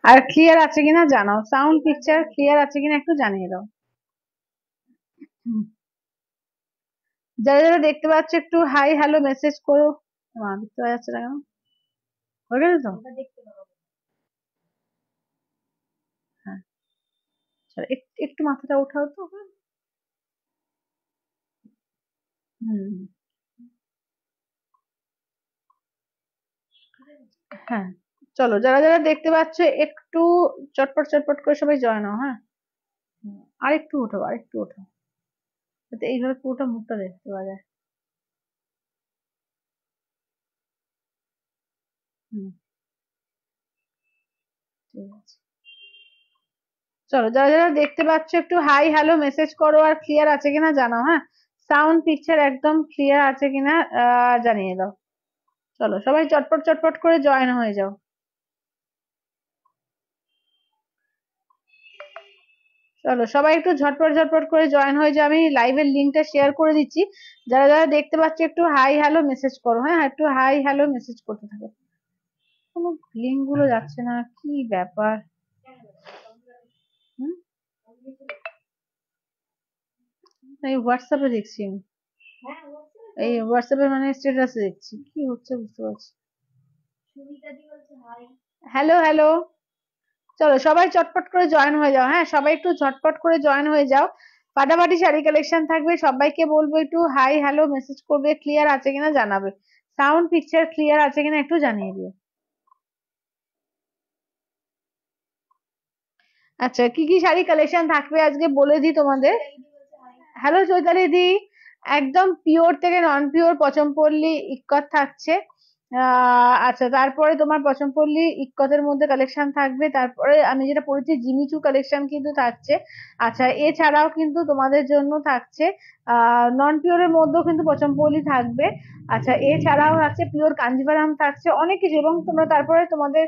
আর clear আছে কিনা জানাও, সাউন্ড পিকচার ক্লিয়ার আছে কিনা একটু জানিয়ে দাও। যারা যারা দেখতে পাচ্ছ একটু হাই হ্যালো মেসেজ করো। দেখতে পাওয়া যাচ্ছে না কেন? হয়ে গেছে তো? হ্যাঁ, একটু মাথাটা উঠাও তো। হুম, হ্যাঁ, চলো যারা যারা দেখতে পাচ্ছ একটু চটপট চটপট করে সবাই জয়েন হও। হ্যাঁ, আরেকটু ওঠো, আরেকটু ওঠো, যাতে এইভাবে পুরোটা মুখটা দেখতে পাওয়া যায়। হুম, ঠিক আছে। চলো যারা যারা দেখতে পাচ্ছ একটু হাই হ্যালো মেসেজ করো, আর ক্লিয়ার আছে কিনা জানাও। হ্যাঁ, সাউন্ড পিকচার একদম ক্লিয়ার আছে কিনা জানিয়ে দাও। চলো সবাই চটপট চটপট করে জয়েন হয়ে যাও। চলো সবাই একটু ঝটপট ঝটপট করে জয়েন হয়ে যাও, আমি লাইভের লিঙ্কটা শেয়ার করে দিচ্ছি। যারা যারা দেখতে পাচ্ছ একটু হাই হ্যালো মেসেজ করো। হ্যাঁ, একটু হাই হ্যালো মেসেজ করতে থাকো। কোনো লিঙ্ক গুলো যাচ্ছে না, কি ব্যাপার? হুম, এই হোয়াটসঅ্যাপে দেখছি আমি। এই হোয়াটসঅ্যাপে মানে স্ট্যাটাসে দেখছি, কি হচ্ছে বুঝতে পারছি। হ্যালো হ্যালো, চলো সবাই চটপট করে জয়েন হয়ে যাও। হ্যাঁ, সবাই একটু ঝটপট করে জয়েন হয়ে যাও। ফাটাফাটি শাড়ি কালেকশন থাকবে, সবাইকে বলবো একটু হাই হ্যালো মেসেজ করবে, ক্লিয়ার আছে কিনা জানাবে। সাউন্ড পিকচার ক্লিয়ার আছে কিনা একটু জানিয়ে দিও। আচ্ছা, কি কি শাড়ি কালেকশন থাকবে আজকে বলে দিই তোমাদের। হ্যালো চৈতালি দি, একদম পিওর থেকে নন পিওর পচমপল্লী ইক্কত থাকছে। আচ্ছা, তারপরে তোমার পচমপল্লী ইক্কতের মধ্যে কালেকশন থাকবে, তারপরে আমি যেটা পড়েছি জিমিচু কালেকশন কিন্তু থাকছে। আচ্ছা, এছাড়াও কিন্তু তোমাদের জন্য থাকছে নন পিওরের মধ্যেও কিন্তু পচমপল্লী থাকবে। আচ্ছা, এছাড়াও আছে পিওর কাঞ্জিভারাম থাকছে, অনেক কিছু। এবং তোমরা তারপরে তোমাদের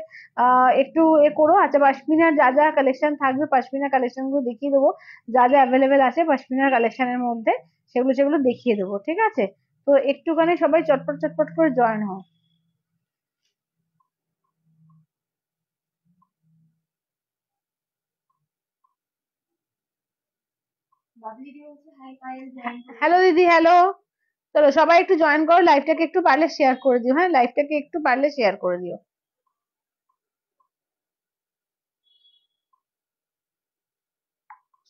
একটু করো। আচ্ছা, পশমিনার যা যা কালেকশন থাকবে পশমিনা কালেকশন গুলো দেখিয়ে দেবো। যা যা অ্যাভেলেবেল আছে পশমিনার কালেকশনের মধ্যে সেগুলো সেগুলো দেখিয়ে দেবো, ঠিক আছে? তো একটুখানি সবাই চটপট চটপট করে জয়েন হও। হ্যালো দিদি, হ্যালো। চলো সবাই একটু জয়েন করো, লাইভটাকে একটু পারলে শেয়ার করে দিও। হ্যাঁ, লাইভটাকে একটু পারলে শেয়ার করে দিও।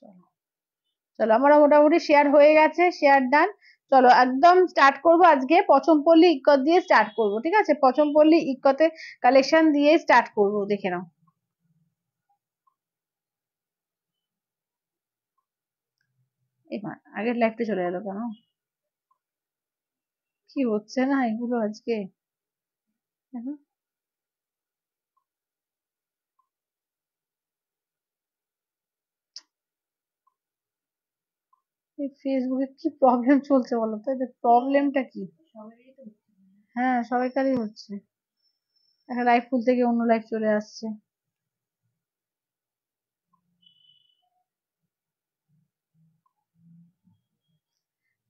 চলো, চলো আমরা মোটামুটি শেয়ার হয়ে গেছে, শেয়ার ডান। চলো একদম স্টার্ট করব, আজকে পচমপল্লী ইক্কত দিয়ে স্টার্ট করব, ঠিক আছে? পচমপল্লী ইক্কতের কালেকশন দিয়ে স্টার্ট করব, দেখে নাও। এবার আগের লাইভটা চলে গেলো কেন? কি হচ্ছে না এগুলো আজকে? দেখো, এই ফেসবুকে কি প্রবলেম চলছে বলো তো, এদের প্রবলেমটা কি? হ্যাঁ, সবাইকারই হচ্ছে। একটা লাইভ খুলতে গিয়ে অন্য লাইভ চলে আসছে।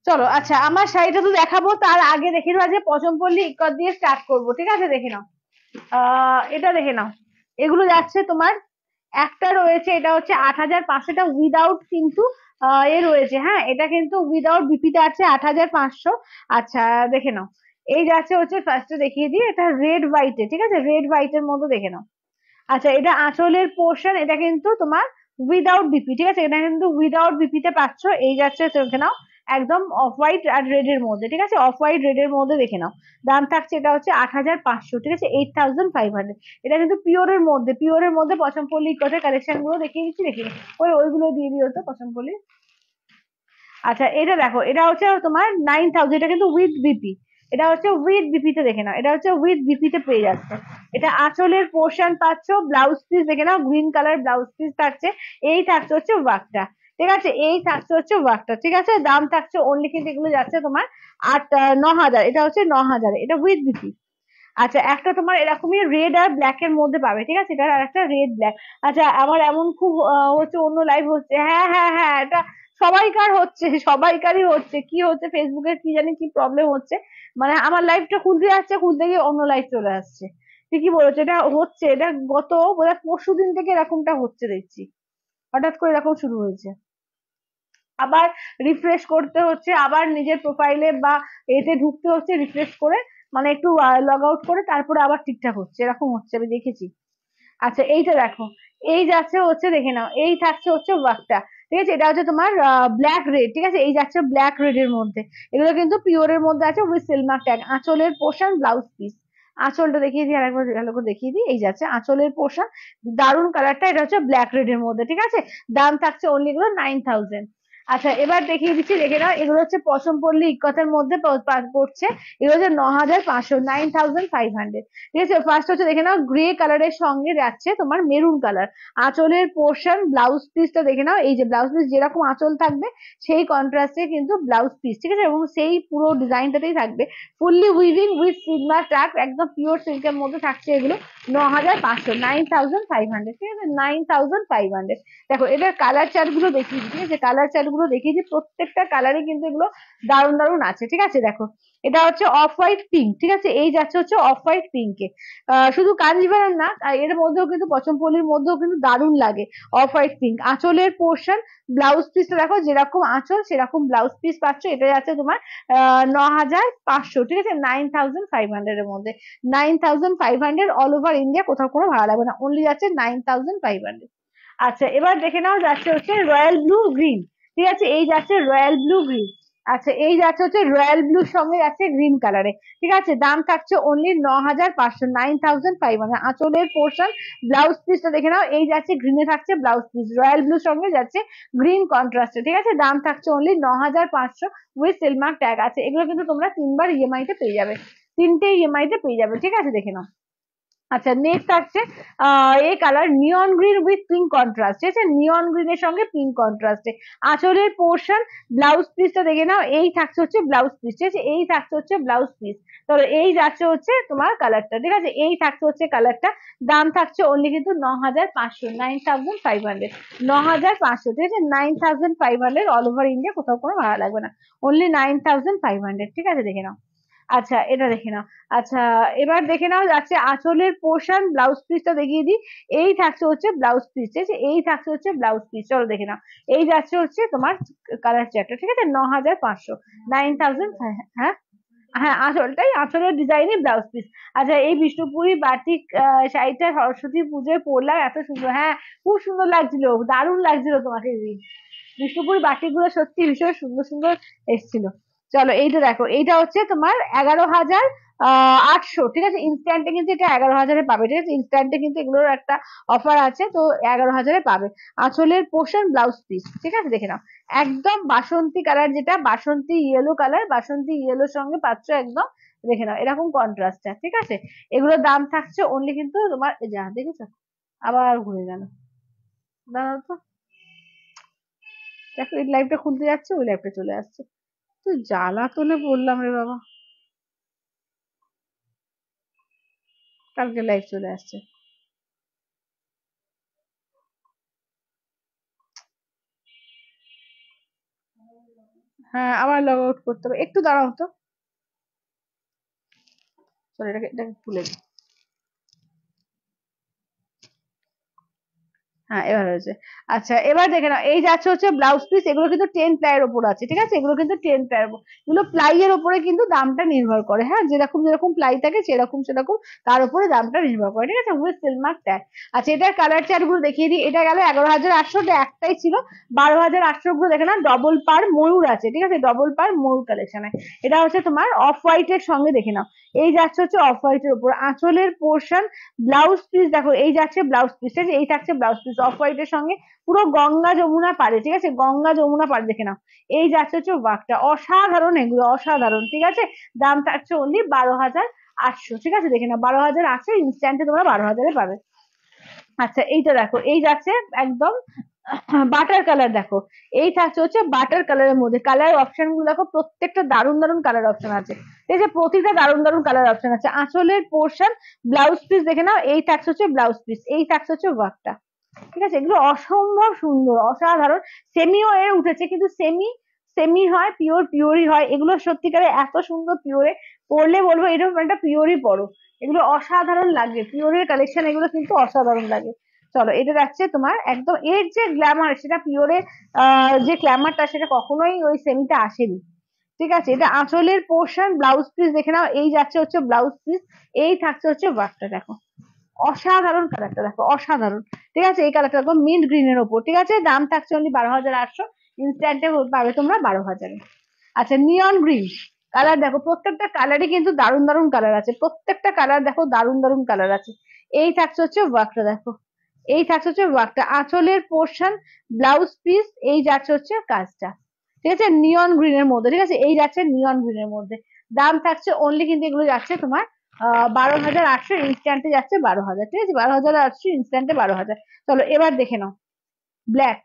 চলো, আচ্ছা আমার শাড়িটা তো দেখাবো, তার আগে দেখে নাও যে পচমপল্লী ইক্কত দিয়ে স্টার্ট করবো, ঠিক আছে? দেখে নাও, এটা দেখে নাও। এগুলো যাচ্ছে তোমার, একটা রয়েছে এটা হচ্ছে 8,500, এটা উইদাউট কিন্তু এ রয়েছে। হ্যাঁ, এটা কিন্তু উইদাউট বিপিতে আছে 8,500। আচ্ছা, দেখে নাও। এই যাচ্ছে হচ্ছে, ফার্স্টে দেখিয়ে দিই, এটা রেড হোয়াইটে, ঠিক আছে? রেড হোয়াইটের মধ্যে দেখে নাও। আচ্ছা, এটা আঁচলের পোর্শন, এটা কিন্তু তোমার উইদাউট বিপি, ঠিক আছে? এটা কিন্তু উইদাউট বিপিতে পাচ্ছ। এই যাচ্ছে, দেখে নাও, একদম অফ হোয়াইট আর রেড এর মধ্যে, ঠিক আছে? অফ হোয়াইট রেড এর মধ্যে দেখে নাও। দাম থাকছে এটা হচ্ছে 8,500, ঠিক আছে? 8,500। এটা কিন্তু পিওরের মধ্যে, পিওরের মধ্যে পচমপল্লী ইকোটের কালেকশন গুলো দেখিয়ে দিচ্ছি, দেখিয়ে ওইগুলো দিয়ে দিও তো পচমপল্লী। আচ্ছা, এটা দেখো, এটা হচ্ছে তোমার 9,000, এটা কিন্তু উইথ বিপি। এটা হচ্ছে উইথ বিপি তে, দেখে নাও, এটা হচ্ছে উইথ বিপি তে পেয়ে যাচ্ছে। এটা আঁচলের পোর্শন পাচ্ছ, ব্লাউজ পিস দেখে নাও, গ্রিন কালার ব্লাউজ পিস থাকছে। এই থাকছে হচ্ছে ওয়ার্কটা, ঠিক আছে? এই থাকছে হচ্ছে ওয়ার্কটা, ঠিক আছে? দাম থাকছে অনলি, কিন্তু এগুলো যাচ্ছে তোমার 9,000। এটা হচ্ছে 9,000, এটা উইথ বিপি। আচ্ছা, একটা তোমার এরকমই রেড আর ব্ল্যাক এর মধ্যে পাবে, ঠিক আছে? এটা আর একটা রেড ব্ল্যাক। আচ্ছা, আমার এমন খুব হচ্ছে অন্য লাইভ হচ্ছে। হ্যাঁ হ্যাঁ হ্যাঁ, এটা সবাইকার হচ্ছে, সবাইকারই হচ্ছে। কি হচ্ছে ফেসবুকের কি জানি কি প্রবলেম হচ্ছে, মানে আমার লাইভটা খুলতে যাচ্ছে, খুলতে গিয়ে অন্য লাইভ চলে আসছে। ঠিকই বলেছো, এটা হচ্ছে, এটা গত বোধহয় পরশুদিন থেকে এরকমটা হচ্ছে দেখছি, হঠাৎ করে এরকম শুরু হয়েছে। আবার রিফ্রেশ করতে হচ্ছে, আবার নিজের প্রোফাইলে বা এতে ঢুকতে হচ্ছে, রিফ্রেশ করে মানে একটু লগ আউট করে তারপরে আবার ঠিকঠাক হচ্ছে, এরকম হচ্ছে আমি দেখেছি। আচ্ছা এইটা দেখো, এই যাচ্ছে হচ্ছে, দেখে নাও, এই থাকছে হচ্ছে ওয়ার্কটা, ঠিক আছে, এটা হচ্ছে তোমার ব্ল্যাক রেড, ঠিক আছে, এই যাচ্ছে ব্ল্যাক রেড এর মধ্যে, এগুলো কিন্তু পিওরের মধ্যে আছে উইথ সিলমার ট্যাগ। আঁচলের পোর্শন, ব্লাউজ পিস, আঁচলটা দেখিয়ে দিই আরেকবার ভালো করে দেখিয়ে দিই, এই যাচ্ছে আঁচলের পোর্শন, দারুন কালারটা, এটা হচ্ছে ব্ল্যাক রেড এর মধ্যে, ঠিক আছে, দাম থাকছে অনলি এগুলো 9,000। আচ্ছা এবার দেখিয়ে দিচ্ছি, দেখে নাও, এগুলো হচ্ছে পশম পল্লী ইক্কতের মধ্যে পড়ছে, এগুলো হচ্ছে 9,500, 9,500, ঠিক আছে। ফার্স্ট হচ্ছে দেখে নাও, গ্রে কালারের সঙ্গে যাচ্ছে তোমার মেরুন কালার, আঁচলের পোর্শন, ব্লাউজ পিসটা দেখে নাও, এই যে ব্লাউজ পিস যেরকম আঁচল থাকবে সেই কন্ট্রাস্টে কিন্তু ব্লাউজ পিস, ঠিক আছে, এবং সেই পুরো ডিজাইনটাতেই থাকবে ফুললি উইভিং উইথ সিগমা টাক, একদম পিওর সিল্কের মধ্যে থাকছে এগুলো, 9,500, 9,500, ঠিক আছে, 9,500। দেখো এটার কালার চার্ট গুলো দেখিয়ে দিই, ঠিক আছে, কালার চার্ট গুলো দেখিয়ে দিই, প্রত্যেকটা কালারই কিন্তু এগুলো দারুণ দারুণ আছে, ঠিক আছে। দেখো এটা হচ্ছে অফ হোয়াইট পিঙ্ক, ঠিক আছে, এই যাচ্ছে হচ্ছে অফ হোয়াইট পিঙ্কে, শুধু কাঞ্জিভারাম না, এর মধ্যেও কিন্তু পচমপল্লির মধ্যেও কিন্তু দারুণ লাগে অফ হোয়াইট পিঙ্ক। আঁচলের পোর্শন, ব্লাউজ পিসটা দেখো যেরকম আঁচল সেরকম ব্লাউজ পিস পাচ্ছ, এটা যাচ্ছে তোমার 9,500, ঠিক আছে, 9,500 এর মধ্যে, 9,500 অল ওভার ইন্ডিয়া, কোথাও কোনো ভাড়া লাগবে না, অনলি যাচ্ছে 9,500। আচ্ছা এবার দেখে নাও, যাচ্ছে হচ্ছে রয়্যাল ব্লু গ্রিন, ঠিক আছে, এই যাচ্ছে রয়্যাল ব্লু গ্রিন। আচ্ছা এই যাচ্ছে হচ্ছে রয়্যাল ব্লুর সঙ্গে যাচ্ছে গ্রিন কালারে, ঠিক আছে, দাম থাকছে অনলি 9,500, 9,500। আঁচলের পোর্শন, ব্লাউজ পিসটা দেখে নাও, এই যাচ্ছে গ্রিনে থাকছে ব্লাউজ পিস, রয়্যাল ব্লুর সঙ্গে যাচ্ছে গ্রিন কন্ট্রাস্টে, ঠিক আছে, দাম থাকছে অনলি 9,500 উইথ সিলমার্ক ট্যাগ আছে। এগুলো কিন্তু তোমরা 3বার ইএমআই তে পেয়ে যাবে, 3টে ইএমআই তে পেয়ে যাবে, ঠিক আছে, দেখে নাও। আচ্ছা নেক্সট আসছে এই colour neon green with pink contrast, ঠিক আছে, নিয়ন গ্রিনের সঙ্গে পিঙ্ক কন্ট্রাস্টে, আঁচলের পোর্শন, ব্লাউজ পিসটা দেখে নাও, এই থাকছে হচ্ছে ব্লাউজ পিস, ঠিক আছে, এই থাকছে হচ্ছে ব্লাউজ পিস, তবে এই যাচ্ছে হচ্ছে তোমার কালারটা, ঠিক আছে, এই থাকছে হচ্ছে কালারটা, দাম থাকছে অনলি কিন্তু 9,500, 9,500, 9,500, ঠিক আছে, 9,500 অল ওভার ইন্ডিয়া, কোথাও কোনো ভাড়া লাগবে না, অনলি 9,500, ঠিক আছে, দেখে নাও। আচ্ছা এটা দেখে নাও। আচ্ছা এবার দেখে নাও যাচ্ছে আঁচলের পোর্শন, ব্লাউজ পিসটা দেখিয়ে দিই, এই থাকছে হচ্ছে ব্লাউজ পিস, ঠিক আছে, এই থাকছে হচ্ছে ব্লাউজ পিস, চলো দেখে নাও, এই যাচ্ছে হচ্ছে তোমার কালার চারটা, ঠিক আছে, 9,500, 9,000। হ্যাঁ হ্যাঁ আঁচলটাই, আঁচলের ডিজাইনই ব্লাউজ পিস। আচ্ছা এই বিষ্ণুপুরি বাটিক শাড়িটা সরস্বতী পুজোয় পরলাম, এত সুন্দর, হ্যাঁ খুব সুন্দর লাগছিল, দারুণ লাগছিল তোমাকে, বিষ্ণুপুরি বাটিক গুলো সত্যি ভীষণ সুন্দর সুন্দর এসেছিল। চলো এইটা দেখো, এইটা হচ্ছে তোমার 11,800, ঠিক আছে, ইনস্ট্যান্টে কিন্তু এটা 11,000-এ পাবে, ঠিক আছে, ইনস্ট্যান্টে কিন্তু এগুলোর একটা অফার আছে, তো 11,000-এ পাবে। আঁচলের পোর্শন, ব্লাউজ পিস, ঠিক আছে, দেখে নাও, একদম বাসন্তী কালার, যেটা বাসন্তী ইয়েলো কালার, বাসন্তী ইয়েলোর সঙ্গে পাচ্ছ একদম, দেখে নাও এরকম কন্ট্রাস্টটা, ঠিক আছে, এগুলোর দাম থাকছে অনলি কিন্তু তোমার, যা দেখেছো আবার ঘুরে গেল, দাঁড়াও তো, দেখো এই লাইভটা খুলতে যাচ্ছে ওই লাইভটা চলে আসছে, তো জ্বালাতনে বললাম রে বাবা, কালকে লাইভ চলে আসছে। হ্যাঁ আবার লগ আউট করতে হবে, একটু দাঁড়াও তো, চলো এটাকে খুলে দিই। হ্যাঁ এবার হয়েছে। আচ্ছা এবার দেখে নাও, এই যাচ্ছে হচ্ছে ব্লাউজ পিস, এগুলো কিন্তু 10 প্লাইয়ের ওপর আছে, ঠিক আছে, এগুলো কিন্তু 10 প্লাইয়ের ওপর, এগুলো প্লাইয়ের ওপরে কিন্তু দামটা নির্ভর করে, হ্যাঁ যেরকম যেরকম প্লাই থাকে সেরকম সেরকম তার উপরে দামটা নির্ভর করে, ঠিক আছে, উইথ সিলমার্ক ট্যাগ। আচ্ছা এটার কালার চার্ট গুলো দেখিয়ে দিই, এটা গেল 11,800, একটাই ছিল, 12,800 গুলো দেখে না, ডবল পার ময়ূর আছে, ঠিক আছে, ডবল পার ময়ূর কালেকশনে, এটা হচ্ছে তোমার অফ হোয়াইট এর সঙ্গে, দেখে নাও, এই যাচ্ছে হচ্ছে অফ হোয়াইট এর উপর, আঁচলের পোর্শন, ব্লাউজ পিস দেখো, এই যাচ্ছে ব্লাউজ পিস, ঠিক আছে, এই থাকছে ব্লাউজ পিস অফ হোয়াইট এর সঙ্গে, পুরো গঙ্গা যমুনা পারে, ঠিক আছে, গঙ্গা যমুনা পারে, দেখে নাও, এই যাচ্ছে হচ্ছে ওয়ার্কটা, অসাধারণ এগুলো, অসাধারণ, ঠিক আছে, দাম থাকছে অনলি 12,800, ঠিক আছে, দেখে নাও 12,800, ইনস্ট্যান্টে তোমরা 12,000-এ পাবে। আচ্ছা এইটা দেখো, এই যাচ্ছে একদম বাটার কালার, দেখো এই থাকছে হচ্ছে বাটার কালারের মধ্যে, কালার অপশন গুলো দেখো প্রত্যেকটা দারুণ দারুণ কালার অপশন আছে, এই যে প্রতিটা দারুণ দারুণ কালার অপশন আছে। আঁচলের পোর্শন, ব্লাউজ পিস দেখে নাও, এই থাকছে হচ্ছে ব্লাউজ পিস, এই থাকছে হচ্ছে ওয়ার্কটা, ঠিক আছে, এগুলো অসম্ভব সুন্দর, অসাধারণ, সেমিও এর উঠেছে কিন্তু সেমি সেমি হয়, পিওরই হয়। এগুলো সত্যিকারে এত সুন্দর পিওরে, পরলে বলবো এরকম একটা পিওরই পরো, এগুলো অসাধারণ লাগে, পিওরের কালেকশন এগুলো কিন্তু অসাধারণ লাগে। চলো এটা যাচ্ছে তোমার একদম, এর যে গ্ল্যামার সেটা পিওরের যে গ্ল্যামারটা সেটা কখনোই ওই সেমিতে আসেনি। ঠিক আছে, এটা আঁচলের পোর্শন, ব্লাউজ পিস দেখে নাও, এই যাচ্ছে হচ্ছে ব্লাউজ পিস, এই থাকছে হচ্ছে ওয়ার্কটা দেখো, অসাধারণ কালারটা দেখো, অসাধারণ। ঠিক আছে, এই কালারটা দেখো মিন্ট গ্রিন এর ওপর। ঠিক আছে, দাম থাকছে অনলি 12,800, ইনস্ট্যান্টে পাবে তোমরা 12,000-এ। আচ্ছা নিয়ন গ্রিন কালার দেখো, প্রত্যেকটা কালারই কিন্তু দারুণ দারুণ কালার আছে, প্রত্যেকটা কালার দেখো দারুণ দারুণ কালার আছে। এই থাকছে হচ্ছে ওয়ার্কটা দেখো, এই থাকছে হচ্ছে ওয়ার্কটা, আঁচলের পোর্শন, ব্লাউজ পিস, এই যাচ্ছে হচ্ছে কাজটা। ঠিক আছে, নিয়ন গ্রিন এর মধ্যে। ঠিক আছে, এই যাচ্ছে নিয়ন গ্রিন এর মধ্যে। দাম থাকছে অনলি কিন্তু এগুলো যাচ্ছে তোমার 12,800, ইনস্ট্যান্টে যাচ্ছে 12,000। ঠিক আছে, 12,800 ইনস্ট্যান্টে 12,000। চলো এবার দেখে নাও ব্ল্যাক।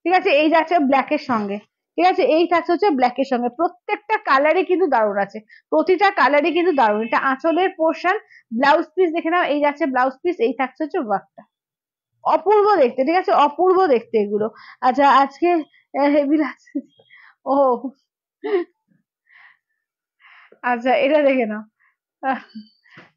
ঠিক আছে, এই যাচ্ছে ব্ল্যাক এর সঙ্গে। ঠিক আছে, এই থাকছে হচ্ছে ব্ল্যাক এর সঙ্গে, প্রত্যেকটা কালারই কিন্তু দারুণ আছে, প্রতিটা কালারই কিন্তু দারুণ। এটা আঁচলের পোর্শন, ব্লাউজ পিস দেখে নাও, এই যাচ্ছে ব্লাউজ পিস, এই থাকছে হচ্ছে ওয়ার্কটা, অপূর্ব দেখতে। ঠিক আছে, অপূর্ব দেখতে এগুলো। আচ্ছা আজকে হেভি লাগছে। ও আচ্ছা এটা দেখে নাও, আহ,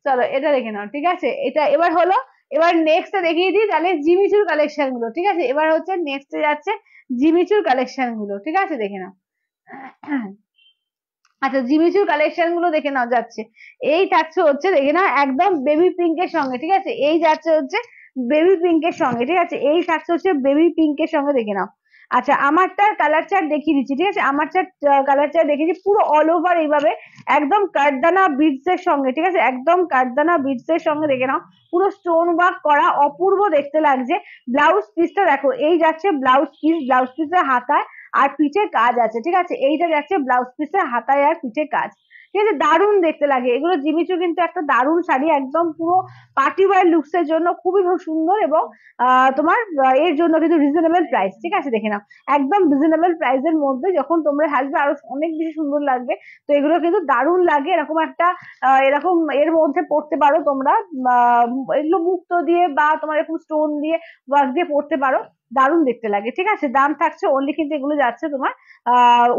চলো এটা দেখে নাও। ঠিক আছে, এটা এবার হলো, এবার নেক্সট দেখিয়ে দিই তাহলে জিমিচুর কালেকশন গুলো। ঠিক আছে, এবার হচ্ছে নেক্সট যাচ্ছে জিমিচুর কালেকশন গুলো। ঠিক আছে, দেখে নাও। আচ্ছা জিমিচুর কালেকশন গুলো দেখে নাও যাচ্ছে, এই থাকছে হচ্ছে দেখে নাও একদম বেবি পিঙ্কের সঙ্গে। ঠিক আছে, এই যাচ্ছে হচ্ছে বেবি পিঙ্কের সঙ্গে। ঠিক আছে, এই থাকছে হচ্ছে বেবি পিঙ্কের সঙ্গে, দেখে নাও। আচ্ছা আমারটার কালার চার্ট দেখিয়ে দিচ্ছি। ঠিক আছে, আমার চার্ট কালার চার্ট দেখিয়েছি পুরো অল ওভার এইভাবে, একদম কাঠদানা বিডস এর সঙ্গে। ঠিক আছে, একদম কাঠদানা বিডস এর সঙ্গে, দেখে নাও পুরো স্টোন ওয়ার্ক করা, অপূর্ব দেখতে লাগছে। ব্লাউজ পিসটা দেখো, এই যাচ্ছে ব্লাউজ পিস, ব্লাউজ পিসের হাতায় আর পিঠে কাজ আছে। ঠিক আছে, এইটা যাচ্ছে ব্লাউজ পিসের হাতায় আর পিঠে কাজ। ঠিক আছে, দারুণ দেখতে লাগে এগুলো। জিমিচু কিন্তু একটা দারুণ শাড়ি, একদম পুরো পার্টি ওয়্যার লুকস এর জন্য খুবই সুন্দর, এবং তোমার এর জন্য কিন্তু রিজনেবল প্রাইস। ঠিক আছে, দেখে নাও একদম রিজনেবল প্রাইসের মধ্যে, যখন তোমরা আসবে আরো অনেক বেশি সুন্দর লাগবে। তো এগুলো কিন্তু দারুণ লাগে, এরকম একটা এরকম এর মধ্যে পড়তে পারো তোমরা, আহ, এগুলো মুক্তো দিয়ে বা তোমার এরকম স্টোন দিয়ে ওয়ার্ক দিয়ে পড়তে পারো, দারুণ দেখতে লাগে। ঠিক আছে, দাম থাকছে অনলি কিন্তু এগুলো যাচ্ছে তোমার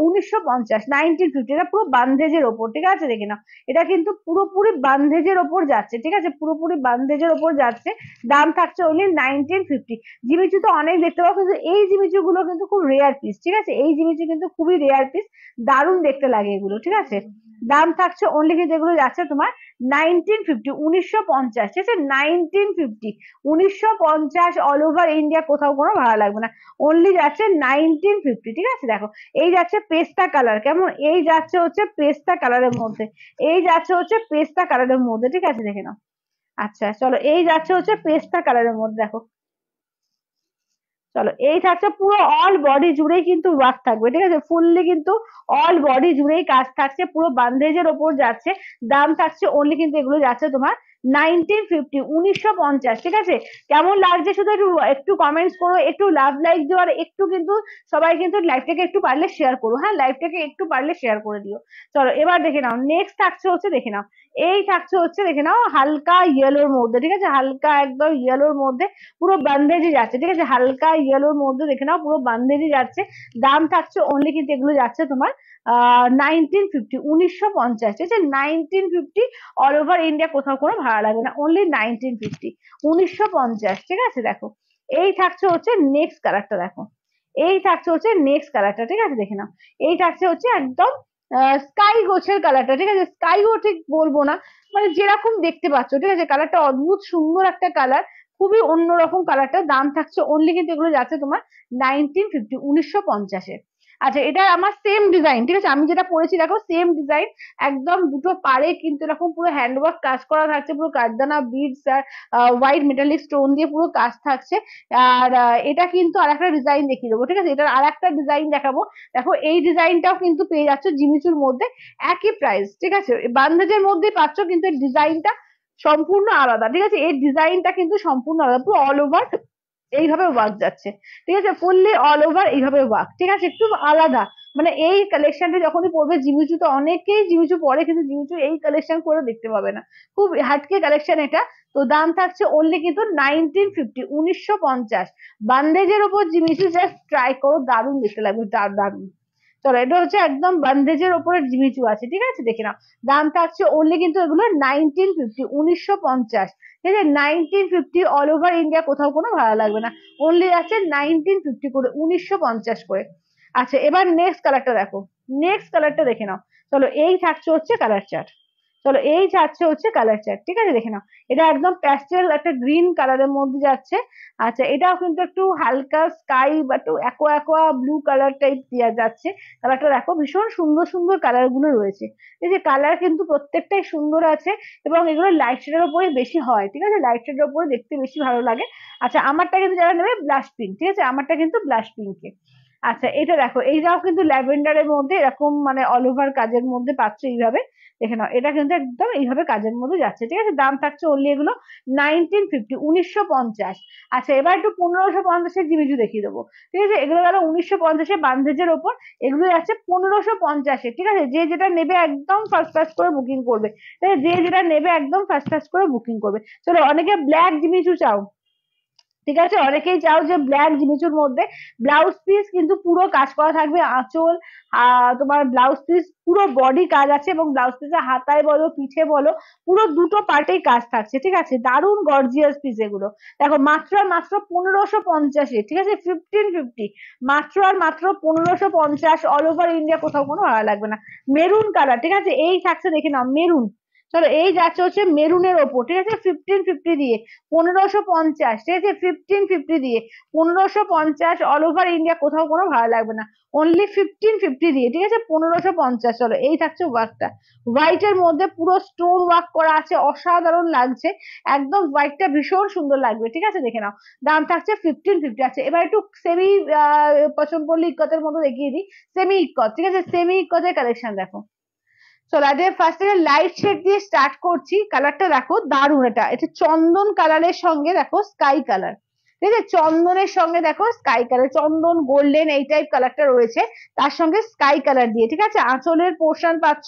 1950, 1950। এটা পুরো বান্ধেজের ওপর। ঠিক আছে, দেখে নাও এটা কিন্তু পুরোপুরি বান্ধেজের ওপর যাচ্ছে। ঠিক আছে, পুরোপুরি বান্ধেজের ওপর যাচ্ছে, দাম থাকছে অনলি 1950। জিমিচু তো অনেক দেখতে পাবো, কিন্তু এই জিমিচু গুলো কিন্তু খুব রেয়ার পিস। ঠিক আছে, এই জিমিচু কিন্তু খুবই রেয়ার পিস, দারুণ দেখতে লাগে এগুলো। ঠিক আছে, দাম থাকছে অনলি কিন্তু এগুলো যাচ্ছে তোমার 1950, 1950। ঠিক আছে, 1950, 1950 অল ওভার ইন্ডিয়া, কোথাও কোনো ভাড়া লাগবে না, অনলি যাচ্ছে 1950। ঠিক আছে, দেখো এই যাচ্ছে পেস্তা কালার, কেমন, এই যাচ্ছে হচ্ছে পেস্তা কালারের মধ্যে, এই যাচ্ছে হচ্ছে পেস্তা কালারের মধ্যে। ঠিক আছে, দেখে নাও। আচ্ছা চলো, এই যাচ্ছে হচ্ছে পেস্তা কালারের মধ্যে দেখো। চলো এই থাকছে পুরো অল বডি জুড়েই কিন্তু ওয়ার্ক থাকবে। ঠিক আছে, ফুললি কিন্তু অল বডি জুড়েই কাজ থাকছে, পুরো বান্দেজের ওপর যাচ্ছে। দাম থাকছে অনলি কিন্তু এগুলো যাচ্ছে তোমার 1950, 1950। ঠিক আছে, কেমন লাগছে শুধু একটু একটু কমেন্টস করো, একটু লাভ লাইক দিও, আর একটু কিন্তু সবাই কিন্তু লাইভটাকে একটু পারলে শেয়ার করো। হ্যাঁ, লাইভটাকে একটু পারলে শেয়ার করে দিও। চলো এবার দেখে নাও, নেক্সট থাকছে হচ্ছে দেখে নাও, এই থাকছে হচ্ছে দেখে নাও হালকা ইয়েলোর মধ্যে। ঠিক আছে, হালকা একদম ইয়েলোর মধ্যে, পুরো বান্দেজি যাচ্ছে। ঠিক আছে, হালকা ইয়েলোর মধ্যে দেখে নাও পুরো বান্দেজি যাচ্ছে। দাম থাকছে অনলি কিন্তু এগুলো যাচ্ছে তোমার 1950, 1950। ঠিক আছে, 1950 অল ওভার ইন্ডিয়া, কোথাও কোনো ভাড়া লাগবে না, অনলি 1950, 1950। ঠিক আছে, দেখো এই থাকছে হচ্ছে নেক্সট কালারটা দেখো, এই থাকছে হচ্ছে নেক্সট কালারটা। ঠিক আছে, দেখে নাও এই থাকছে হচ্ছে একদম স্কাই গোছের কালারটা। ঠিক আছে, স্কাই গো ঠিক বলবো না, মানে যেরকম দেখতে পাচ্ছ। ঠিক আছে, কালারটা অদ্ভুত সুন্দর একটা কালার, খুবই অন্যরকম কালারটা। দাম থাকছে অনলি কিন্তু এগুলো যাচ্ছে তোমার 1950, 1950-এ। আচ্ছা এটা আমার সেম ডিজাইন। ঠিক আছে, আমি যেটা পরেছি দেখো সেম ডিজাইন, একদম দুটো পারে কিন্তু এরকম পুরো হ্যান্ডওয়ার্ক কাজ করা থাকছে, পুরো কাঠদানা বিডস আর হোয়াইট মেটালিক স্টোন দিয়ে পুরো কাজ থাকছে। আর এটা কিন্তু আর একটা ডিজাইন দেখিয়ে দেবো। ঠিক আছে, এটার আর একটা ডিজাইন দেখাবো। দেখো এই ডিজাইনটাও কিন্তু পেয়ে যাচ্ছ জিমিচুর মধ্যে, একই প্রাইস। ঠিক আছে, বান্দেজের মধ্যে পাচ্ছ, কিন্তু এর ডিজাইনটা সম্পূর্ণ আলাদা। ঠিক আছে, এর ডিজাইনটা কিন্তু সম্পূর্ণ আলাদা, পুরো অল ওভার এইভাবে ওয়ার্ক যাচ্ছে। ঠিক আছে, ফুললি অল ওভার এইভাবে ওয়ার্ক। ঠিক আছে, একটু আলাদা, মানে এই কালেকশনটা যখনই পড়বে, জিমিচু তো অনেকেই জিমিচু পরে, কিন্তু জিমিচু এই কালেকশন করে দেখতে পাবে না, খুব হাটকে কালেকশন এটা। তো দাম থাকছে অনলি কিন্তু 1950, 1950। বান্দেজের ওপর জিমিচু জাস্ট ট্রাই করো, দারুণ দেখতে লাগবে, দারুণ। চলো এটা হচ্ছে একদম বন্দেজের ওপরে জিমিচু আছে, ঠিক আছে দেখে নাও। দাম থাকছে অনলি কিন্তু এগুলো 1950, 1950, ঠিক আছে 1950, অল ওভার ইন্ডিয়া কোথাও কোনো ভাড়া লাগবে না, অনলি আছে 1950 করে, 1950 করে। আচ্ছা এবার নেক্সট কালারটা দেখো, নেক্সট কালারটা দেখে নাও। চলো এই থাকছে হচ্ছে কালার চার্ট, চলো এই যাচ্ছে হচ্ছে কালার চার্ট, ঠিক আছে দেখে নাও। এটা একদম প্যাস্টেল একটা গ্রিন কালারের মধ্যে যাচ্ছে। আচ্ছা এটাও কিন্তু একটু হালকা স্কাই বা একটু aqua aqua blue colour type দেওয়া যাচ্ছে। কালারটা দেখো ভীষণ সুন্দর সুন্দর কালার গুলো রয়েছে, এই যে কালার কিন্তু প্রত্যেকটাই সুন্দর আছে, এবং এগুলো লাইট শেডের উপরে বেশি হয়, ঠিক আছে লাইট শেডের উপরে দেখতে বেশি ভালো লাগে। আচ্ছা আমারটা কিন্তু যারা নেবে ব্লাশ পিঙ্ক, ঠিক আছে আমারটা কিন্তু ব্লাশ পিঙ্কে। আচ্ছা এটা দেখো এইটাও কিন্তু ল্যাভেন্ডারের মধ্যে এরকম মানে অল ওভার কাজের মধ্যে পাচ্ছ এইভাবে, দেখে নাও এটা কিন্তু একদম এইভাবে কাজের মধ্যে যাচ্ছে, ঠিক আছে দাম থাকছে অনলি এগুলো 1950, 1950। আচ্ছা এবার একটু 1550-এর জিমিচু দেখিয়ে দেবো, ঠিক আছে এগুলো গেল 1950-এ বান্ধেজের ওপর, এগুলো যাচ্ছে 1550-এ, ঠিক আছে যে যেটা নেবে একদম ফার্স্ট ফার্স্ট করে বুকিং করবে, ঠিক আছে যে যেটা নেবে একদম ফার্স্ট ফার্স্ট করে বুকিং করবে। চলো অনেকে ব্ল্যাক জিমিচু চাও, ঠিক আছে অনেকেই চাও যে ব্ল্যাক জিনিসের মধ্যে ব্লাউজ পিস কিন্তু পুরো কাজ করা থাকবে, আঁচল তোমার ব্লাউজ পিস পুরো বডি কাজ আছে, এবং ব্লাউজ পিসের হাতায় বলো পিঠে বলো পুরো দুটো পার্টেই কাজ থাকছে, ঠিক আছে দারুণ গর্জিয়াস পিস এগুলো। দেখো মাত্র আর মাত্র 1550-এ, ঠিক আছে 1550, মাত্র আর মাত্র 1550, অল ওভার ইন্ডিয়া কোথাও কোনো ভাড়া লাগবে না। মেরুন কালার, ঠিক আছে এই থাকছে দেখে নাও মেরুন। চলো এই যাচ্ছে হচ্ছে মেরুনের ওপর, ঠিক আছে 1550 দিয়ে, 1550, ঠিক আছে 1550 দিয়ে, 1550, অল ওভার ইন্ডিয়া কোথাও কোনো ভাড়া লাগবে না, অনলি 1550 দিয়ে, ঠিক আছে 1550। চলো এই থাকছে ওয়ার্কটা, হোয়াইট এর মধ্যে পুরো স্টোন ওয়ার্ক করা আছে, অসাধারণ লাগছে, একদম হোয়াইটটা ভীষণ সুন্দর লাগবে, ঠিক আছে দেখে নাও। দাম থাকছে 1550। আছে এবার একটু সেমি পছন্দপল্লী ইক্কতের মতো দেখিয়ে দিই, সেমি ইক্কত, ঠিক আছে সেমি ইক্কতের কালেকশন দেখো। চলো আগে ফার্স্ট থেকে লাইট শেড দিয়ে স্টার্ট করছি, কালারটা দেখো দারুণ, এটা এটা চন্দন কালারের সঙ্গে দেখো স্কাই কালার, ঠিক আছে চন্দনের সঙ্গে দেখো স্কাই কালার, চন্দন গোল্ডেন এই টাইপ কালারটা রয়েছে, তার সঙ্গে স্কাই কালার দিয়ে, ঠিক আছে আঁচলের পোর্শন পাচ্ছ।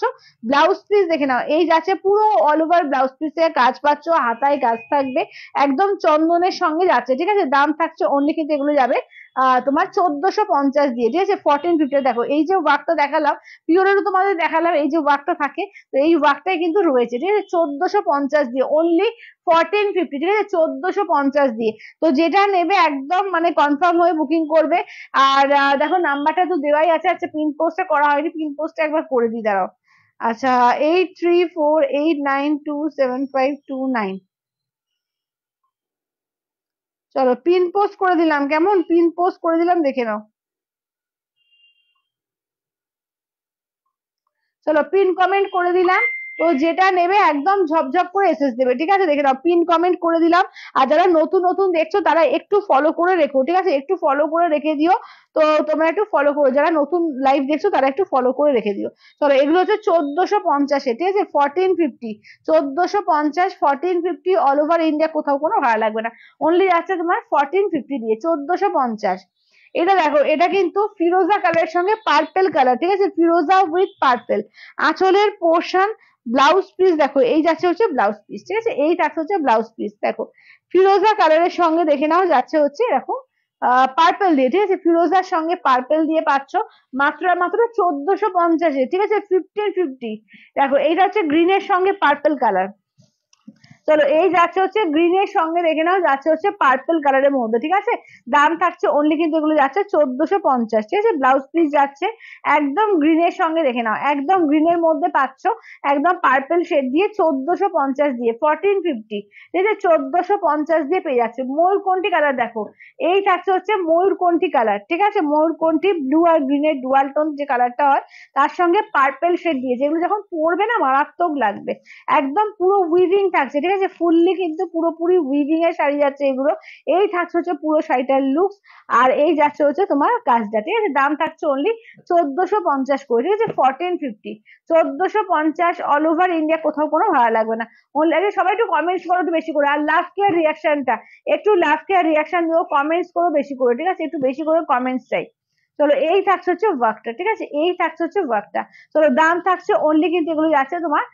ব্লাউজ পিস দেখে নাও এই যাচ্ছে পুরো অল ওভার ব্লাউজ পিসে কাজ পাচ্ছ, হাতায় কাজ থাকবে, একদম চন্দনের সঙ্গে যাচ্ছে, ঠিক আছে দাম থাকছে অনলি কিন্তু এগুলো যাবে তোমার 1450 দিয়ে, ঠিক আছে 1450। দেখো এই যে ওয়ার্কটা দেখালাম পিওরেরও তোমাদের দেখালাম, এই যে ওয়ার্কটা থাকে তো এই ওয়ার্কটাই কিন্তু রয়েছে, ঠিক আছে 1450 দিয়ে, অনলি 1450, ঠিক আছে 1450 দিয়ে। তো যেটা নেবে একদম মানে কনফার্ম হয়ে বুকিং করবে। আর দেখো নাম্বারটা তো দেওয়াই আছে, আচ্ছা পিন পোস্টটা করা হয়নি, পিন পোস্টটা একবার করে দিই দাঁড়াও। আচ্ছা 8348927529, চলো পিন পোস্ট করে দিলাম, কেমন পিন পোস্ট করে দিলাম দেখে নাও। চলো পিন কমেন্ট করে দিলাম, তো যেটা নেবে একদম ঝপঝপ করে এসএস দেবে, ঠিক আছে দেখে নাও পিন কমেন্ট করে দিলাম। আর যারা নতুন নতুন দেখছো তারা একটু ফলো করে রেখো, ঠিক আছে একটু ফলো করে রেখে দিও। তো তোমরা একটু ফলো করো, যারা নতুন লাইভ দেখছো তারা একটু ফলো করে রেখে দিও। চলো এগুলো হচ্ছে 1450-এ, ঠিক আছে 1450, 1450, 1450, অল ওভার ইন্ডিয়া কোথাও কোনো ভাড়া লাগবে না, অনলি যাচ্ছে তোমার 1450 দিয়ে 1450। এটা দেখো এটা কিন্তু ফিরোজা কালারের সঙ্গে পার্পেল কালার, ঠিক আছে ফিরোজা উইথ পার্পেল, আঁচলের পোর্শন ব্লাউজ পিস দেখো এই যাচ্ছে হচ্ছে ব্লাউজ পিস, ঠিক আছে এই যাচ্ছে হচ্ছে ব্লাউজ পিস দেখো, ফিরোজা কালারের সঙ্গে দেখে নাও যাচ্ছে হচ্ছে এরকম পার্পেল দিয়ে, ঠিক আছে ফিরোজার সঙ্গে পার্পেল দিয়ে পাচ্ছ, মাত্র আর মাত্র 1450-এ, ঠিক আছে 1550। দেখো এইটা হচ্ছে গ্রিনের সঙ্গে পার্পেল কালার, চলো এই যাচ্ছে হচ্ছে গ্রিনের সঙ্গে দেখে নাও যাচ্ছে হচ্ছে পার্পল কালারের মধ্যে, ঠিক আছে দাম থাকছে অনলি কিন্তু এগুলো যাচ্ছে 1450, ঠিক আছে ব্লাউজ পিস যাচ্ছে একদম গ্রিনের সঙ্গে দেখে নাও, একদম গ্রিনের মধ্যে পাচ্ছ, একদম পার্পল শেড দিয়ে 1450 দিয়ে 1450, ঠিক আছে 1450 দিয়ে পেয়ে যাচ্ছে। ময়ূরকণ্ঠী কালার দেখো এই থাকছে হচ্ছে ময়ূরকণ্ঠী কালার, ঠিক আছে ময়ূরকণ্ঠী ব্লু আর গ্রিনের ডুয়াল টোন যে কালারটা হয় তার সঙ্গে পার্পল শেড দিয়ে, যেগুলো যখন পরবে না মারাত্মক লাগবে, একদম পুরো উইভিং থাকছে, ঠিক আছে ফুললি কিন্তু পুরোপুরি উইভিং এর শাড়ি যাচ্ছে এগুলো। এই থাকছে হচ্ছে পুরো শাড়িটার লুকস, আর এই যাচ্ছে হচ্ছে তোমার কাজটা, ঠিক আছে দাম থাকছে অনলি 1450 করে, ঠিক আছে 1450, 1450, অল ওভার ইন্ডিয়া কোথাও কোনো ভাড়া লাগবে না। অনলি সবাই একটু কমেন্টস করো একটু বেশি করে, আর লাভ কেয়ার রিয়াকশনটা একটু লাভ কেয়ার রিয়াকশন দিও, কমেন্টস করো বেশি করে, ঠিক আছে একটু বেশি করে কমেন্টস চাই। চলো এই থাকছে হচ্ছে ওয়ার্কটা, ঠিক আছে এই থাকছে হচ্ছে ওয়ার্কটা। চলো দাম থাকছে অনলি কিন্তু এগুলো যাচ্ছে তোমার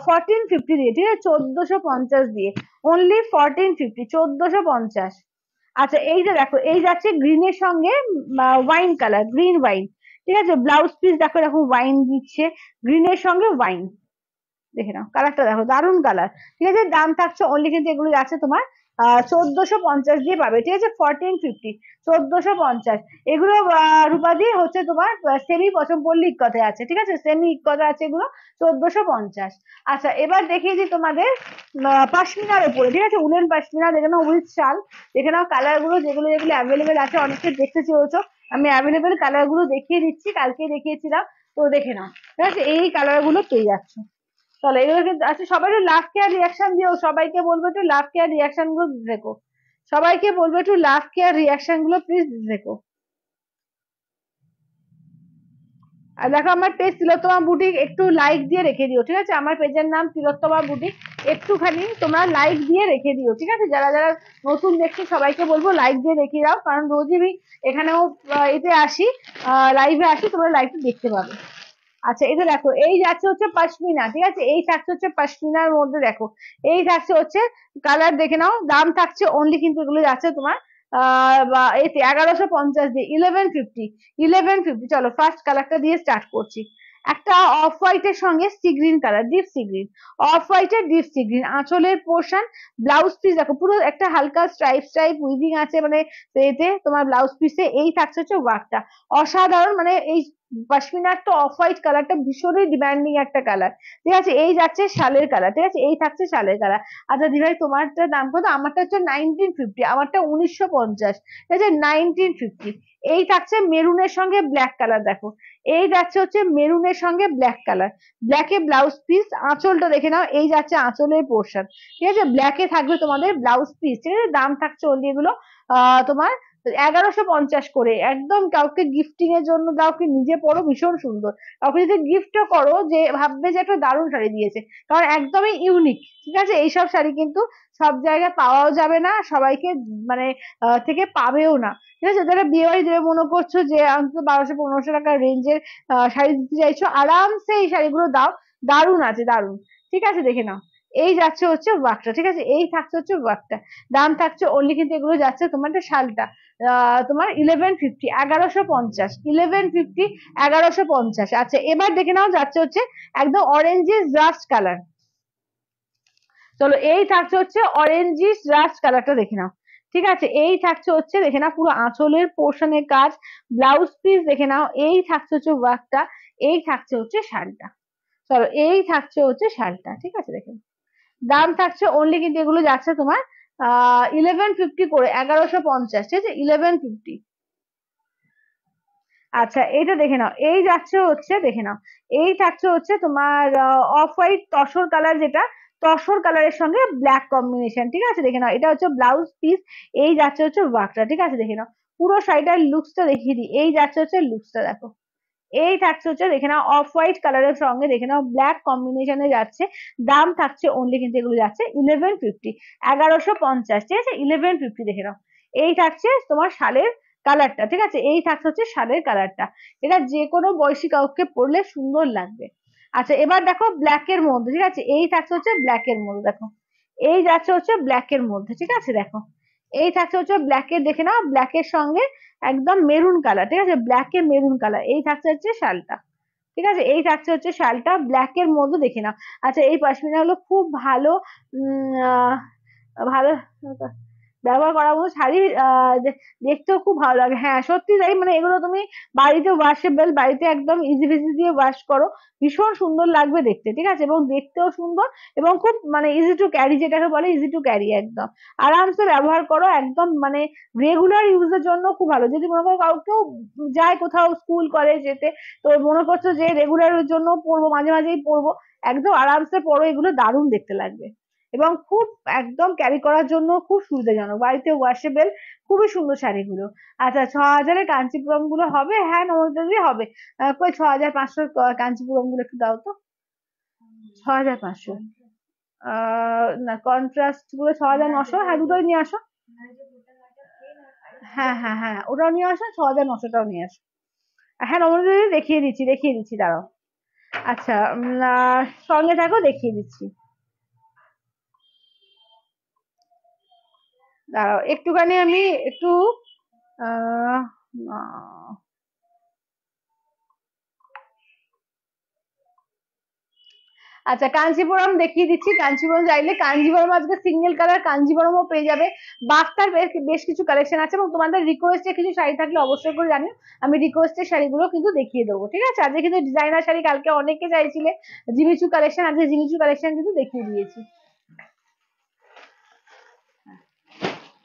1450 দিয়ে, ঠিক আছে 1450 দিয়ে, অনলি 1450, 1450। আচ্ছা এই যে দেখো এই যাচ্ছে গ্রিনের সঙ্গে ওয়াইন কালার, গ্রিন ওয়াইন, ঠিক আছে। ব্লাউজ পিস দেখো এরকম ওয়াইন দিচ্ছে, গ্রিনের সঙ্গে ওয়াইন, দেখে নাও কালারটা দেখো দারুন কালার। ঠিক আছে, দাম থাকছে অনলি কিন্তু এগুলো আছে তোমার 1450 দিয়ে পাবে। ঠিক আছে, 1450, 1450। এগুলো রূপাদি হচ্ছে তোমার সেমি পছন্দপল্লী ইক্কতে আছে। ঠিক আছে, সেমি ইক্কতে আছে এগুলো 1450। আচ্ছা এবার দেখিয়ে দিই তোমাদের পাশমিনার উপরে। ঠিক আছে, উলেন পাশমিনা দেখে নাও, উইথ শাল। দেখে নাও কালার গুলো যেগুলো যেগুলো অ্যাভেলেবেল আছে, অনেকে দেখতে চেয়েছো, আমি অ্যাভেলেবেল কালার গুলো দেখিয়ে দিচ্ছি, কালকে দেখিয়েছিলাম, তো দেখে নাও। ঠিক আছে, এই কালার গুলো পেয়ে যাচ্ছ। চলো এগুলো কিন্তু আচ্ছা, সবাই একটু লাভ কেয়ার রিয়াকশন দিও, সবাইকে বলবো একটু লাভ কেয়ার রিয়াকশন গুলো দিতে থেকো, সবাইকে বলবো একটু লাভ কেয়ার রিয়াকশন গুলো প্লিজ দিতে থেকো। আর দেখো আমার পেজ তিলোত্তমা বুটিক, একটু লাইক দিয়ে রেখে দিও। ঠিক আছে, আমার পেজের নাম তিলোত্তমা বুটিক, একটুখানি তোমরা লাইক দিয়ে রেখে দিও। ঠিক আছে, যারা যারা নতুন দেখছো সবাইকে বলবো লাইক দিয়ে রেখে দাও, কারণ রোজই আমি এখানেও এতে আসি, লাইভে আসি, তোমরা লাইভটা দেখতে পাবে। আচ্ছা এটা দেখো, এই যাচ্ছে হচ্ছে পশমিনা। ঠিক আছে, এই থাকছে হচ্ছে পশমিনার মধ্যে, দেখো এই থাকছে হচ্ছে, কালার দেখে নাও, দাম থাকছে অনলি কিন্তু এগুলো যাচ্ছে তোমার এতে 1150 দিয়ে, 1150, 1150। চলো ফার্স্ট কালারটা দিয়ে স্টার্ট করছি। একটা অফ হোয়াইট এর সঙ্গে sea green colour, deep sea green, off white এর ডিপ সি গ্রিন, আঁচলের পোর্শন, ব্লাউজ পিস দেখো পুরো একটা হালকা স্ট্রাইপ স্ট্রাইপ উইভিং আছে, মানে এতে তোমার ব্লাউজ পিসে এই থাকছে হচ্ছে ওয়ার্কটা, অসাধারণ। মানে এই পশমিনার তো অফ হোয়াইট কালারটা ভীষণই ডিমান্ডিং একটা কালার। ঠিক আছে, এই যাচ্ছে শালের কালার। ঠিক আছে, এই থাকছে শালের কালার। আচ্ছা দিভাই তোমারটা দাম কত? আমারটা হচ্ছে 1950, আমারটা 1950। ঠিক আছে, 1950। এই থাকছে মেরুনের সঙ্গে ব্ল্যাক কালার, দেখো এই যাচ্ছে হচ্ছে মেরুনের সঙ্গে ব্ল্যাক কালার, ব্ল্যাকে ব্লাউজ পিস, আঁচলটা দেখে নাও, এই যাচ্ছে আঁচলের পোর্শন। ঠিক আছে, ব্ল্যাকে থাকবে তোমাদের ব্লাউজ পিস। ঠিক আছে, দাম থাকছে ওনলি এগুলো তোমার 1150 করে। একদম কাউকে গিফটিং এর জন্য দাও, কি নিজে পরো, ভীষণ সুন্দর। কাউকে যদি গিফটও করো, যে ভাববে যে একটা দারুণ শাড়ি দিয়েছে, কারণ একদমই ইউনিক। ঠিক আছে, এইসব শাড়ি কিন্তু সব জায়গায় পাওয়াও যাবে না, সবাইকে মানে থেকে পাবেও না। ঠিক আছে, যারা বিয়ে বাড়ি দেবে মনে করছো, যে অন্তত 1200-1500 টাকার রেঞ্জের শাড়ি দিতে চাইছো, আরামসে এই শাড়িগুলো দাও, দারুণ আছে দারুণ। ঠিক আছে, দেখে নাও, এই যাচ্ছে হচ্ছে ওয়ার্কটা। ঠিক আছে, এই থাকছে হচ্ছে ওয়ার্কটা, দাম থাকছে অনলি কিন্তু এগুলো যাচ্ছে তোমার শালটা তোমার 1150, 1150, 1150, 1150। আচ্ছা এবার দেখে নাও, যাচ্ছে হচ্ছে একদম অরেঞ্জিস রাস্ট কালার। চলো এই থাকছে হচ্ছে অরেঞ্জিস রাস্ট কালারটা, দেখে নাও। ঠিক আছে, এই থাকছে হচ্ছে দেখে নাও পুরো আঁচলের পোর্শনের কাজ, ব্লাউজ পিস দেখে নাও, এই থাকছে হচ্ছে ওয়ার্কটা, এই থাকছে হচ্ছে শাড়িটা। চলো এই থাকছে হচ্ছে শাড়িটা। ঠিক আছে, দেখে নাও। দাম থাকছে অনলি কিন্তু এগুলো যাচ্ছে তোমার 1150 করে, 1150। ঠিক আছে, 1150। আচ্ছা এইটা দেখে নাও, এই যাচ্ছে হচ্ছে দেখে নাও, এই থাকছে হচ্ছে তোমার অফ হোয়াইট তসর কালার, যেটা তসর কালারের সঙ্গে ব্ল্যাক কম্বিনেশন। ঠিক আছে, দেখে নাও, এটা হচ্ছে ব্লাউজ পিস, এই যাচ্ছে হচ্ছে ওয়ার্কটা। ঠিক আছে, দেখে নাও পুরো শাড়িটার লুকসটা দেখিয়ে দিই, এই যাচ্ছে হচ্ছে লুকসটা দেখো, এই থাকছে হচ্ছে দেখে নাও অফ হোয়াইট কালারের সঙ্গে দেখে নাও ব্ল্যাক কম্বিনেশনে যাচ্ছে। দাম থাকছে অনলি কিন্তু এগুলো যাচ্ছে 1150, 1150। ঠিক আছে, 1150 দেখে নাও। এই থাকছে তোমার শালের কালারটা। ঠিক আছে, এই থাকছে হচ্ছে শালের কালারটা, এটা যে কোনো বয়সী কাউকে পরলে সুন্দর লাগবে। আচ্ছা এবার দেখো ব্ল্যাক এর মধ্যে। ঠিক আছে, এই থাকছে হচ্ছে ব্ল্যাক এর মধ্যে, দেখো এই যাচ্ছে হচ্ছে ব্ল্যাক এর মধ্যে। ঠিক আছে, দেখো এই থাকছে হচ্ছে ব্ল্যাক এর, দেখে নাও ব্ল্যাক এর সঙ্গে একদম মেরুন কালার। ঠিক আছে, ব্ল্যাক এর মেরুন কালার, এই থাকছে হচ্ছে শালটা। ঠিক আছে, এই থাকছে হচ্ছে শালটা ব্ল্যাক এর মধ্যে, দেখে নাও। আচ্ছা এই পশমিনা গুলো খুব ভালো, ভালো ব্যবহার করার মতো শাড়ি, দেখতেও খুব ভালো লাগে। হ্যাঁ সত্যি তাই, মানে এগুলো তুমি বাড়িতে ওয়াশেবল, বাড়িতে একদম ইজি ভিজি দিয়ে ওয়াশ করো, ভীষণ সুন্দর লাগবে দেখতে। ঠিক আছে, এবং দেখতেও সুন্দর, এবং খুব মানে ইজি টু ক্যারি, যেটাকে বলে ইজি টু ক্যারি, একদম আরামসে ব্যবহার করো, একদম মানে রেগুলার ইউজের জন্য খুব ভালো। যদি মনে করো কাউকেও যায় কোথাও স্কুল কলেজ যেতে, তো মনে করছো যে রেগুলারের জন্য পরবো, মাঝে মাঝেই পরবো, একদম আরামসে পরো, এগুলো দারুণ দেখতে লাগবে, এবং খুব একদম ক্যারি করার জন্য খুব সুবিধাজনক, বাড়িতে ওয়াশেবল, খুবই সুন্দর শাড়িগুলো। আচ্ছা 6000-এর কাঞ্চিপুরম গুলো হবে? হ্যাঁ নমস্কার হবে। কই 6500 কাঞ্চিপুরম গুলো একটু দাও তো। 6500, না কন্ট্রাস্ট গুলো 6900, হ্যাঁ দুটোই নিয়ে আসো। হ্যাঁ হ্যাঁ হ্যাঁ, ওটাও নিয়ে আসো, 6900টাও নিয়ে আসো। হ্যাঁ নমস্কার, দেখিয়ে দিচ্ছি দেখিয়ে দিচ্ছি, দাঁড়াও। আচ্ছা সঙ্গে থাকো, দেখিয়ে দিচ্ছি, দাঁড়াও একটুখানি আমি একটু আহ আহ, আচ্ছা কাঞ্চিপুরম দেখিয়ে দিচ্ছি। কাঞ্চিপুরম চাইলে কাঞ্জিভরম আজকে সিঙ্গেল কালার কাঞ্জিভরমও পেয়ে যাবে। বাফটার বেশ কিছু কালেকশন আছে, এবং তোমাদের রিকোয়েস্টে কিছু শাড়ি থাকলে অবশ্যই করে জানিও, আমি রিকোয়েস্টের শাড়িগুলো কিন্তু দেখিয়ে দেবো। ঠিক আছে, আজকে কিন্তু ডিজাইনার শাড়ি কালকে অনেকে চাইছিলে জিমিচু কালেকশন, আজকে জিমিচু কালেকশন কিন্তু দেখিয়ে দিয়েছি।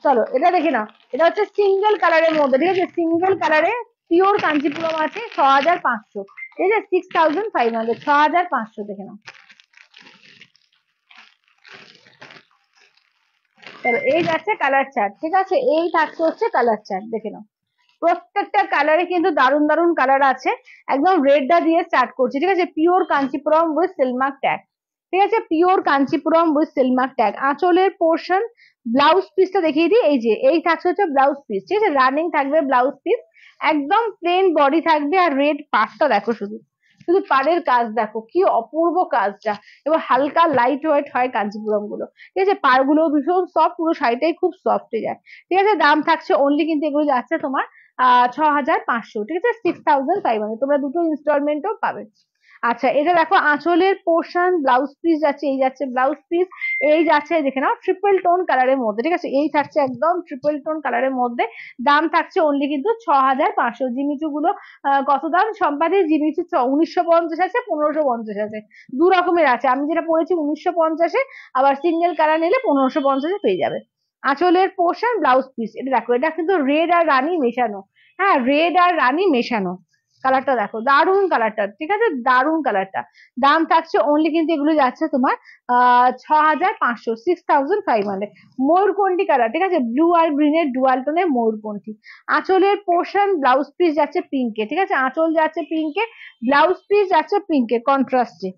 চলো এটা দেখে নাও, এটা হচ্ছে সিঙ্গেল কালারের মধ্যে, ঠিক আছে, সিঙ্গেল কালারে পিওর কাঞ্চিপুরম আছে 6500, ঠিক আছে, 6500, 6500 দেখে নাও। চলো এই যাচ্ছে কালার চার্ট, ঠিক আছে, এই থাকছে হচ্ছে কালার চার্ট দেখে নাও। প্রত্যেকটা কালারে কিন্তু দারুন দারুন কালার আছে। একদম রেডটা দিয়ে স্টার্ট করছি, ঠিক আছে, pure Kanchipuram with Silk Mark tag, ঠিক আছে, pure Kanchipuram with Silk Mark tag. আঁচলের পোর্শন ব্লাউজ পিসটা দেখিয়ে দিই, এই যে এই থাকছে হচ্ছে ব্লাউজ পিস, ঠিক আছে, রানিং থাকবে ব্লাউজ পিস, একদম প্লেন বডি থাকবে। আর রেড পাড়টা দেখো, শুধু শুধু পাড়ের কাজ দেখো কি অপূর্ব কাজটা, এবং হালকা লাইট ওয়েট হয় কাঞ্চিপুরম গুলো, ঠিক আছে, পাড় গুলো ভীষণ সফট, পুরো শাড়িটাই খুব সফট হয়ে যায়। ঠিক আছে, দাম থাকছে অনলি কিন্তু এগুলো যাচ্ছে তোমার 6500, ঠিক আছে, 6500, তোমরা দুটো ইনস্টলমেন্টও পাবে। আচ্ছা এটা দেখো আঁচলের পোর্শন ব্লাউজ পিস যাচ্ছে, এই যাচ্ছে ব্লাউজ পিস, এই যাচ্ছে দেখে নাও ট্রিপল টোন কালারের মধ্যে, ঠিক আছে, এই থাকছে একদম ট্রিপল টোন কালারের মধ্যে। দাম থাকছে অনলি কিন্তু 6500। জিমিচু গুলো কত দাম সম্পাদে? জিমিচু 1950 আছে, 1550 আছে, দু রকমের আছে। আমি যেটা পড়েছি 1950-এ, আবার সিঙ্গেল কালার নিলে 1550-এ পেয়ে যাবে। আঁচলের পোর্শন ব্লাউজ পিস, এটা দেখো, এটা কিন্তু রেড আর রানী মেশানো, হ্যাঁ রেড আর রানী মেশানো। কালারটা দেখো দারুন কালারটা, ঠিক আছে, দারুন কালারটা। দাম থাকছে অনলি কিন্তু এগুলো যাচ্ছে তোমার 6500, 6500। ময়ূরকণ্ঠী কালার, ঠিক আছে, ব্লু আর গ্রিনের ডুয়াল টোনে ময়ূরকণ্ঠী। আঁচলের পোর্শন ব্লাউজ পিস যাচ্ছে পিঙ্কে, ঠিক আছে, আঁচল যাচ্ছে পিঙ্কে, ব্লাউজ পিস যাচ্ছে পিঙ্কে কন্ট্রাস্টে,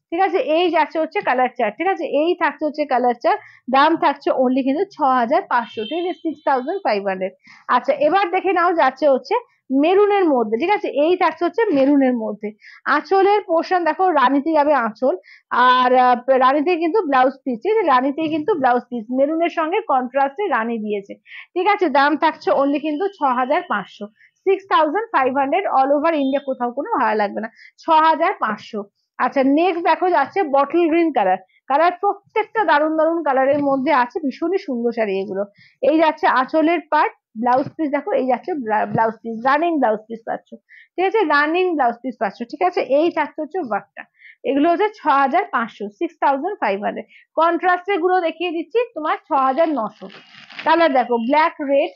ঠিক আছে, এই যাচ্ছে হচ্ছে কালার চার্ট, ঠিক আছে, এই থাকছে হচ্ছে কালার চার্ট। দাম থাকছে অনলি কিন্তু 6500, ঠিক আছে, 6500। আচ্ছা এবার দেখে নাও যাচ্ছে হচ্ছে মেরুনের মধ্যে, ঠিক আছে, এই থাকছে হচ্ছে মেরুনের মধ্যে। আঁচলের পোর্শন দেখো, রানীতে যাবে আঁচল, আর রানীতে কিন্তু ব্লাউজ পিস, ঠিক আছে, রানীতে কিন্তু ব্লাউজ পিস মেরুনের সঙ্গে কন্ট্রাস্টে রানী দিয়েছে, ঠিক আছে। দাম থাকছে অনলি কিন্তু 6500, 6500, অল ওভার ইন্ডিয়া, কোথাও কোনো ভাড়া লাগবে না, 6500। আচ্ছা নেক্সট দেখো যাচ্ছে বটল গ্রিন কালার, কালার প্রত্যেকটা দারুন দারুন কালারের মধ্যে আছে, ভীষণই সুন্দর শাড়ি এগুলো। এই যাচ্ছে আঁচলের পার্ট, ব্লাউজ পিস দেখো, এই যাচ্ছে blouse piece, running blouse piece পাচ্ছ, ঠিক আছে, রানিং ব্লাউজ পিস পাচ্ছ, ঠিক আছে, এই থাকছে হচ্ছে ওয়ার্কটা। এগুলো হচ্ছে 6500, 6500। কন্ট্রাস্টের গুলো দেখিয়ে দিচ্ছি তোমার 6900। কালার দেখো ব্ল্যাক রেড,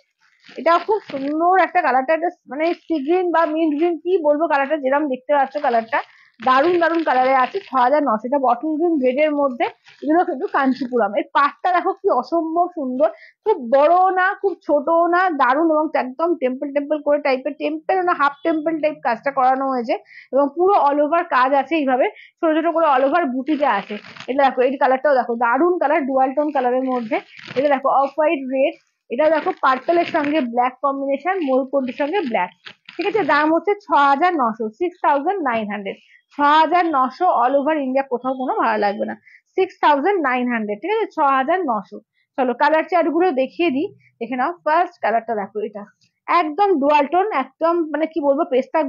এটা খুব সুন্দর একটা কালারটা, মানে সি গ্রিন বা মিন্ট গ্রিন কি বলবো, কালারটা যেরকম দেখতে পাচ্ছ কালারটা দারুন দারুন কালারে আছে, 6900। এটা বটল গ্রিন রেড এর মধ্যে, এগুলো কিন্তু কাঞ্চিপুরম। এর পাটটা দেখো কি অসম্ভব সুন্দর, খুব বড় না খুব ছোট না, দারুন, এবং একদম টেম্পল টেম্পল করে টাইপের, টেম্পল না হাফ টেম্পল টাইপ কাজটা করানো হয়েছে, এবং পুরো অল ওভার কাজ আছে এইভাবে, ছোট ছোট করে অল ওভার বুটিটা আছে। এটা দেখো এই কালারটাও দেখো দারুন কালার, ডুয়াল টোন কালারের মধ্যে। এটা দেখো অফ হোয়াইট রেড, এটা দেখো পার্পেলের সঙ্গে ব্ল্যাক কম্বিনেশন, ময়ূরকণ্ঠীর সঙ্গে ব্ল্যাক, ঠিক আছে। দাম হচ্ছে 6900, 6900, 6900, অল ওভার ইন্ডিয়া, কোথাও কোনো ভাড়া লাগবে না, 6900, ঠিক আছে, 6900। চলো কালার চার্ট গুলো দেখিয়ে দিই, দেখে নাও। ফার্স্ট কালারটা দেখো, এটা একদম ডুয়াল টোন, একদম মানে কি বলবো পেস্তা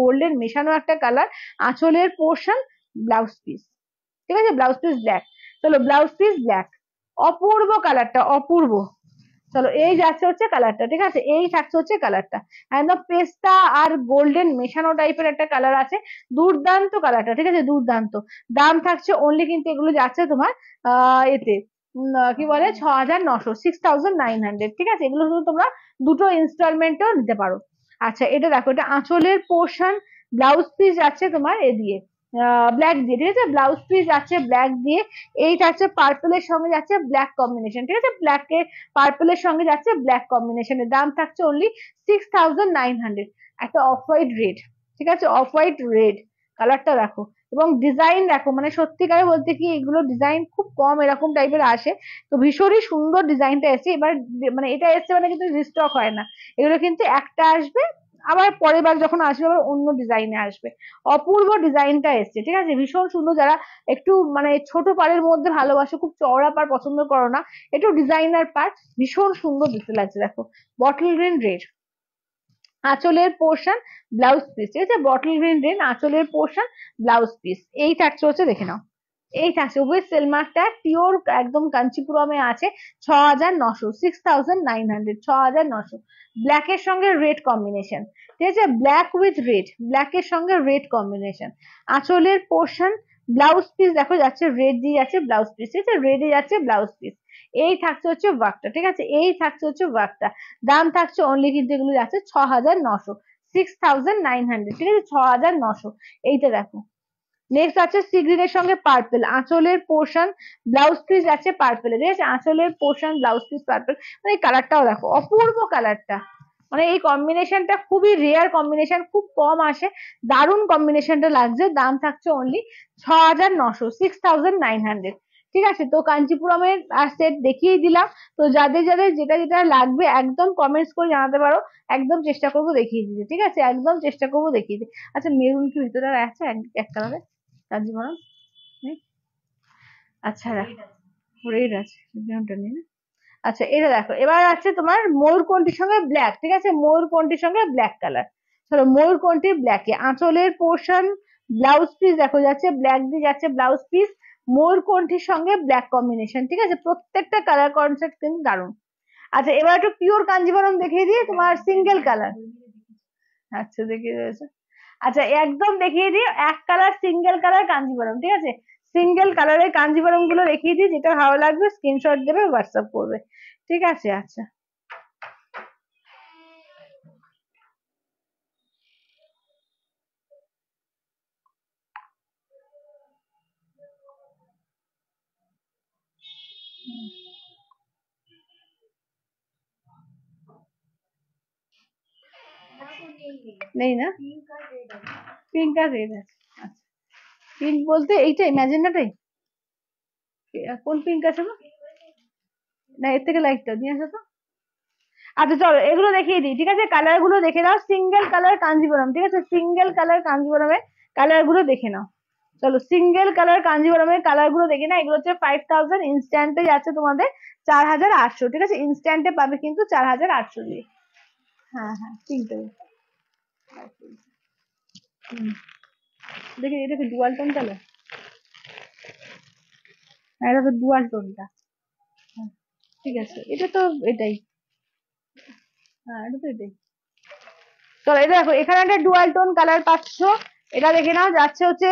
গোল্ডেন মেশানো একটা কালার। আঁচলের পোর্শন ব্লাউজ পিস, ঠিক আছে, ব্লাউজ পিস ব্ল্যাক। চলো ব্লাউজ পিস ব্ল্যাক, অপূর্ব কালারটা অপূর্ব। চলো এই যাচ্ছে হচ্ছে কালারটা, ঠিক আছে, এই থাকছে হচ্ছে কালারটা, একদম পেস্তা আর গোল্ডেন মেশানো টাইপের একটা কালার আছে, দুর্দান্ত কালারটা, ঠিক আছে, দুর্দান্ত। দাম থাকছে অনলি কিন্তু এগুলো যাচ্ছে তোমার এতে কি বলে 6900, 6900, ঠিক আছে, এগুলো শুধু তোমরা দুটো ইনস্টলমেন্টও নিতে পারো। আচ্ছা এটা দেখো, এটা আঁচলের পোর্শন, ব্লাউজ পিস যাচ্ছে তোমার এ দিয়ে ব্ল্যাক দিয়ে, ঠিক আছে, ব্লাউজ পিস যাচ্ছে ব্ল্যাক দিয়ে। এই থাকছে পার্পলের সঙ্গে যাচ্ছে ব্ল্যাক কম্বিনেশন, ঠিক আছে, ব্ল্যাক পার্পলের সঙ্গে যাচ্ছে ব্ল্যাক কম্বিনেশনের। দাম থাকছে অনলি 6900। একটা অফ হোয়াইট রেড, ঠিক আছে, অফ হোয়াইট রেড কালারটা দেখো, এবং ডিজাইন দেখো, মানে সত্যিকারে বলতে কি এগুলো ডিজাইন খুব কম এরকম টাইপের আসে, তো ভীষণই সুন্দর ডিজাইনটা এসেছে এবার। মানে এটা এসছে মানে কিন্তু রিস্টক হয় না, এগুলো কিন্তু একটা আসবে, আবার পরের বার যখন আসবে আবার অন্য ডিজাইনে আসবে। অপূর্ব ডিজাইনটা এসছে, ঠিক আছে, ভীষণ সুন্দর। যারা একটু মানে ছোট পাড়ের মধ্যে ভালোবাসো, খুব চওড়া পাড় পছন্দ করো না, একটু ডিজাইনার পার্ট, ভীষণ সুন্দর দেখতে লাগছে দেখো। বটল গ্রিন রেড, আঁচলের পোর্শন ব্লাউজ পিস, ঠিক আছে, বটল গ্রিন রেড আঁচলের পোর্শন ব্লাউজ পিস, এই থাকছে হচ্ছে দেখে নাও। এই থাকছে উইথ সেলমার্কটা পিওর একদম কাঞ্চিপুরমে আছে 6,900, 6,900, 6,900। ব্ল্যাকের সঙ্গে রেড কম্বিনেশন, ঠিক আছে, ব্ল্যাক উইথ রেড, ব্ল্যাকের সঙ্গে রেড কম্বিনেশন। আঁচলের পোর্শন, ব্লাউজ পিস দেখো যাচ্ছে রেড দিয়ে যাচ্ছে ব্লাউজ পিস, ঠিক আছে, রেডে যাচ্ছে ব্লাউজ পিস। এই থাকছে হচ্ছে ওয়ার্কটা, ঠিক আছে, এই থাকছে হচ্ছে ওয়ার্কটা। দাম থাকছে অনলি কিন্তু এগুলো যাচ্ছে 6,900, 6,900, ঠিক আছে, 6,900। এইটা দেখো। নেক্সট আছে সি গ্রিনের সঙ্গে পার্পল, আঁচলের পোর্শন ব্লাউজ পিস আছে পার্পল, ঠিক আছে, আঁচলের পোর্শন ব্লাউজ পিস পার্পল। মানে এই কালারটাও দেখো অপূর্ব কালারটা, মানে এই কম্বিনেশনটা খুবই রেয়ার কম্বিনেশন, খুব কম আসে, দারুণ কম্বিনেশনটা লাগছে। দাম থাকছে অনলি 6,900, 6,900, ঠিক আছে। তো কাঞ্চিপুরমের সেট দেখিয়ে দিলাম। তো যাদের যাদের যেটা যেটা লাগবে একদম কমেন্টস করে জানাতে পারো, একদম চেষ্টা করবো দেখিয়ে দিতে, ঠিক আছে, একদম চেষ্টা করবো দেখিয়ে দিতে। আচ্ছা মেরুন কি ভিতরে আর আছে এক কালারে কাঞ্জিভরম? আচ্ছা রেড আছে, ব্রাউনটা নেই না? আচ্ছা এটা দেখো, এবার আছে তোমার ময়ূরকণ্ঠীর সঙ্গে ব্ল্যাক, ঠিক আছে, ময়ূরকণ্ঠীর সঙ্গে ব্ল্যাক কালার। চলো ময়ূরকণ্ঠী ব্ল্যাকে, আঁচলের পোর্শন ব্লাউজ পিস দেখো যাচ্ছে ব্ল্যাক দিয়ে যাচ্ছে ব্লাউজ পিস, ময়ূরকণ্ঠীর সঙ্গে ব্ল্যাক কম্বিনেশন, ঠিক আছে, প্রত্যেকটা কালার কনসেপ্ট কিন্তু দারুণ। আচ্ছা এবার একটু পিওর কাঞ্জিভরম দেখিয়ে দিয়ে তোমার সিঙ্গেল কালার। আচ্ছা দেখিয়ে দিয়েছে। আচ্ছা একদম দেখিয়ে দিই এক কালার সিঙ্গেল কালার কাঞ্জিভরম, ঠিক আছে, সিঙ্গেল কালারের কাঞ্জিভরম গুলো দেখিয়ে দিই, যেটা ভালো লাগবে স্ক্রিনশট দেবে হোয়াটসঅ্যাপ করবে, ঠিক আছে। আচ্ছা নেই না, পিঙ্ক আর রেড আছে। আচ্ছা পিঙ্ক বলতে এইটাই ম্যাজেন্ডাটাই? কোন পিঙ্ক আছে গো? না এর থেকে লাইটটা নিয়ে আসো তো। আচ্ছা চলো এগুলো দেখিয়ে দিই, ঠিক আছে, কালার গুলো দেখে নাও, সিঙ্গেল কালার কাঞ্জিভরম, ঠিক আছে, সিঙ্গেল কালার কাঞ্জিভরমের কালার গুলো দেখে নাও। চলো সিঙ্গেল কালার কাঞ্জিভরমের কালার গুলো দেখে নাও। এগুলো হচ্ছে 5,000, ইনস্ট্যান্টে যাচ্ছে তোমাদের 4,800, ঠিক আছে, ইনস্ট্যান্টে পাবে কিন্তু 4,800 দিয়ে। হ্যাঁ হ্যাঁ পিঙ্কটা দেখি, এটা কি ডুয়াল টোন কালার? হ্যাঁ এটা তো ডুয়াল টোনটা। ঠিক আছে এটা তো এটাই, হ্যাঁ এটা তো এটাই। চলো এটা দেখো, এখানে একটা ডুয়াল টোন কালার পাচ্ছ, এটা দেখে নাও, যাচ্ছে হচ্ছে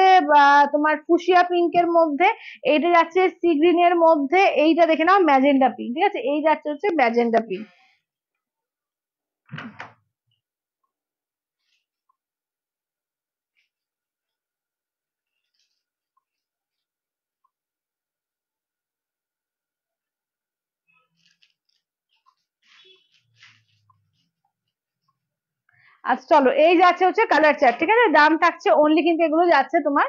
তোমার ফুশিয়া পিঙ্কের মধ্যে, এইটা যাচ্ছে সি গ্রিন এর মধ্যে, এইটা দেখে নাও ম্যাজেন্ডা পিঙ্ক, ঠিক আছে, এই যাচ্ছে হচ্ছে ম্যাজেন্ডা পিঙ্ক। আচ্ছা চলো এই যাচ্ছে হচ্ছে কালার চার্ট, ঠিক আছে, দাম থাকছে অনলি কিন্তু এগুলো যাচ্ছে তোমার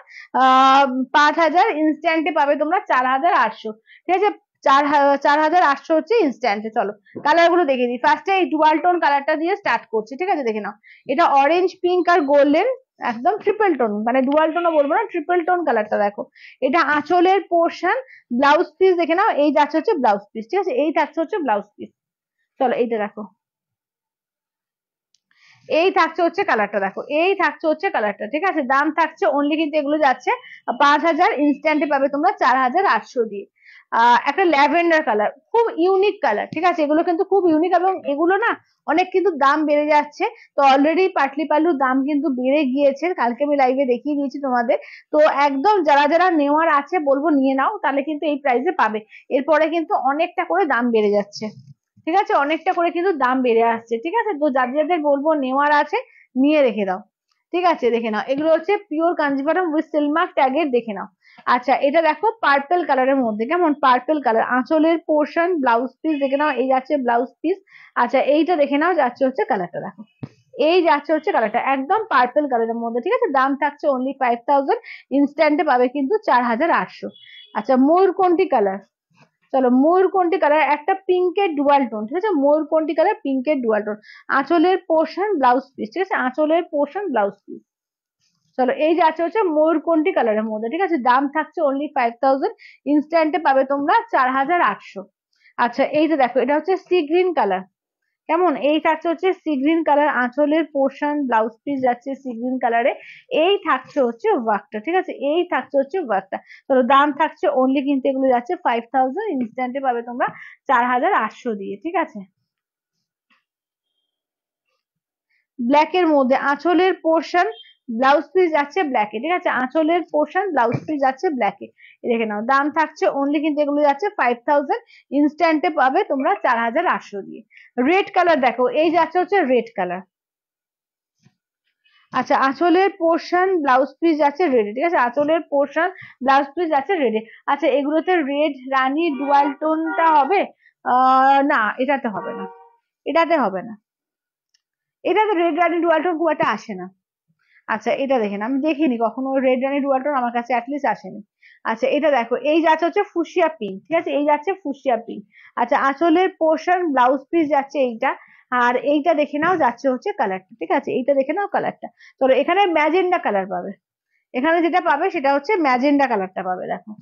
5,000, ইনস্ট্যান্টে পাবে তোমরা 4,800, ঠিক আছে, 4,800 হচ্ছে ইনস্ট্যান্টে। চলো কালার গুলো দেখে দিই, ফার্স্টে এই ডুয়াল টোন কালারটা দিয়ে স্টার্ট করছি, ঠিক আছে, দেখে নাও। এটা অরেঞ্জ পিঙ্ক আর গোল্ডেন, একদম ট্রিপল টোন, মানে ডুয়াল টোনও বলবো না, ট্রিপল টোন কালারটা দেখো। এটা আঁচলের পোর্শন, ব্লাউজ পিস দেখে নাও, এই যাচ্ছে হচ্ছে ব্লাউজ পিস, ঠিক আছে, এই থাকছে হচ্ছে ব্লাউজ পিস। চলো এইটা দেখো, এই থাকছে হচ্ছে কালারটা দেখো, এই থাকছে হচ্ছে কালারটা, ঠিক আছে, দাম থাকছে অনলি কিন্তু এগুলো যাচ্ছে 5,000, ইনস্ট্যান্টে পাবে তোমরা 4,800 দিয়ে। একটা ল্যাভেন্ডার কালার, খুব ইউনিক কালার, ঠিক আছে, এগুলো কিন্তু খুব ইউনিক, এবং এগুলো না অনেক কিন্তু দাম বেড়ে যাচ্ছে। তো অলরেডি পাটলি পাল্লুর দাম কিন্তু বেড়ে গিয়েছে, কালকে আমি লাইভে দেখিয়ে দিয়েছি তোমাদের। তো একদম যারা যারা নেওয়ার আছে বলবো নিয়ে নাও, তাহলে কিন্তু এই প্রাইসে পাবে। এরপরে কিন্তু অনেকটা করে দাম বেড়ে যাচ্ছে, ঠিক আছে, অনেকটা করে কিন্তু দাম বেড়ে আসছে, ঠিক আছে। তো যাদের যাদের বলবো নেওয়ার আছে নিয়ে রেখে দাও, ঠিক আছে, দেখে নাও, এগুলো হচ্ছে পিওর কাঞ্জিভারম উইথ সিলমার্ক ট্যাগের, দেখে নাও। আচ্ছা এটা দেখো পার্পেল কালারের মধ্যে, কেমন পার্পেল কালার, আঁচলের পোর্শন ব্লাউজ পিস দেখে নাও, এই যাচ্ছে ব্লাউজ পিস। আচ্ছা এইটা দেখে নাও, যাচ্ছে হচ্ছে কালারটা দেখো, এই যাচ্ছে হচ্ছে কালারটা একদম পার্পেল কালারের মধ্যে, ঠিক আছে, দাম থাকছে অনলি 5,000, ইনস্ট্যান্টে পাবে কিন্তু 4,800। আচ্ছা ময়ূরকণ্ঠী কালার, চলো ময়ূরকণ্ঠী কালার একটা পিঙ্কের ডুয়াল টোন, ঠিক আছে, ময়ূরকণ্ঠী কালার পিঙ্কের ডুয়াল টোন, আঁচলের পোর্শন ব্লাউজ পিস, ঠিক আছে, আঁচলের পোর্শন ব্লাউজ পিস। চলো এই যে আছে হচ্ছে ময়ূরকণ্ঠী কালারের মধ্যে, ঠিক আছে, দাম থাকছে অনলি 5,000, ইনস্ট্যান্টে পাবে তোমরা 4,800। আচ্ছা এই যে দেখো, এটা হচ্ছে সি গ্রিন কালার, কেমন? এই থাকছে হচ্ছে সি গ্রিন কালার, আঁচলের পোর্শন ব্লাউজ পিস যাচ্ছে সি গ্রিন কালারে। এই থাকছে হচ্ছে ওয়ার্কটা, ঠিক আছে, এই থাকছে হচ্ছে ওয়ার্কটা। তো দাম থাকছে অনলি কিন্তু এগুলো যাচ্ছে 5000, ইনস্ট্যান্টে পাবে তোমরা 4800 দিয়ে, ঠিক আছে। ব্ল্যাকের মধ্যে আঁচলের পোর্শন ব্লাউজ পিস যাচ্ছে ব্ল্যাকে, ঠিক আছে, আঁচলের পোর্শন ব্লাউজ পিস যাচ্ছে ব্ল্যাকে। দেখে নাও, দাম থাকছে অনলি কিন্তু এগুলো যাচ্ছে 5000, ইনস্ট্যান্টে পাবে তোমরা 4800 দিয়ে। রেড কালার দেখো, এই যাচ্ছে হচ্ছে রেড কালার। আচ্ছা, আঁচলের পোর্শন ব্লাউজ পিস যাচ্ছে রেডে, ঠিক আছে, আঁচলের পোর্শন ব্লাউজ পিস যাচ্ছে রেডে। আচ্ছা, এগুলোতে রেড রানী ডুয়াল টোনটা হবে? না, এটাতে হবে না, এটাতে হবে না, এটাতে রেড রানী ডুয়াল টোন খুব একটা আসে না। আচ্ছা, এটা দেখেন, আমি দেখিনি কখনো রেড রানি ডুয়াল টোন, আমার কাছে অ্যাটলিস্ট আসেনি। আচ্ছা, এটা দেখো, এই যাচ্ছে হচ্ছে ফুসিয়া পিঙ্ক, ঠিক আছে, এই যাচ্ছে ফুসিয়া পিঙ্ক। আচ্ছা, আঁচলের পোর্শন ব্লাউজ পিস যাচ্ছে এইটা। আর এইটা দেখে নাও যাচ্ছে হচ্ছে কালারটা, ঠিক আছে, এইটা দেখে নাও কালারটা। তো এখানে ম্যাজেন্ডা কালার পাবে, এখানে যেটা পাবে সেটা হচ্ছে ম্যাজেন্ডা কালারটা পাবে, দেখো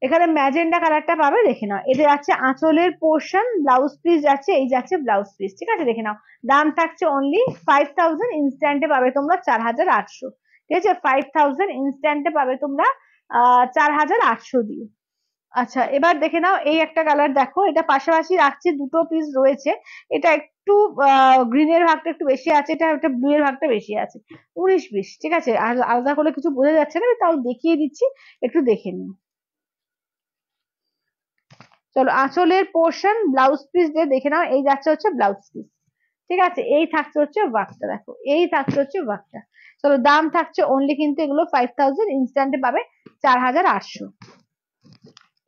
এখানে ম্যাজেন্ডা কালারটা পাবে, দেখে নাও। এটা যাচ্ছে আঁচলের পোর্শন ব্লাউজ পিস যাচ্ছে, এই যাচ্ছে ব্লাউজ পিস, ঠিক আছে, দেখে নাও। দাম থাকছে অনলি 5000, ইনস্ট্যান্টে পাবে তোমরা 4800, ঠিক আছে, 5000 ইনস্ট্যান্টে পাবে তোমরা 4800 দিয়ে। আচ্ছা, এবার দেখে নাও, এই একটা কালার দেখো, এটা পাশাপাশি রাখছে, দুটো পিস রয়েছে। এটা একটু গ্রিনের ভাগটা একটু বেশি আছে, এটা একটা ব্লু এর ভাগটা বেশি আছে, 19-20, ঠিক আছে, আর আলাদা করে কিছু বোঝা যাচ্ছে না, আমি তাও দেখিয়ে দিচ্ছি, একটু দেখে নিন। চলো, আঁচলের পোর্শন ব্লাউজ পিস দিয়ে দেখে নাও, এই যাচ্ছে হচ্ছে ব্লাউজ পিস, ঠিক আছে, এই থাকছে হচ্ছে ওয়ার্কটা, দেখো এই থাকছে হচ্ছে ওয়ার্কটা। চলো, দাম থাকছে অনলি কিন্তু এগুলো 5000, ইনস্ট্যান্টে পাবে 4800।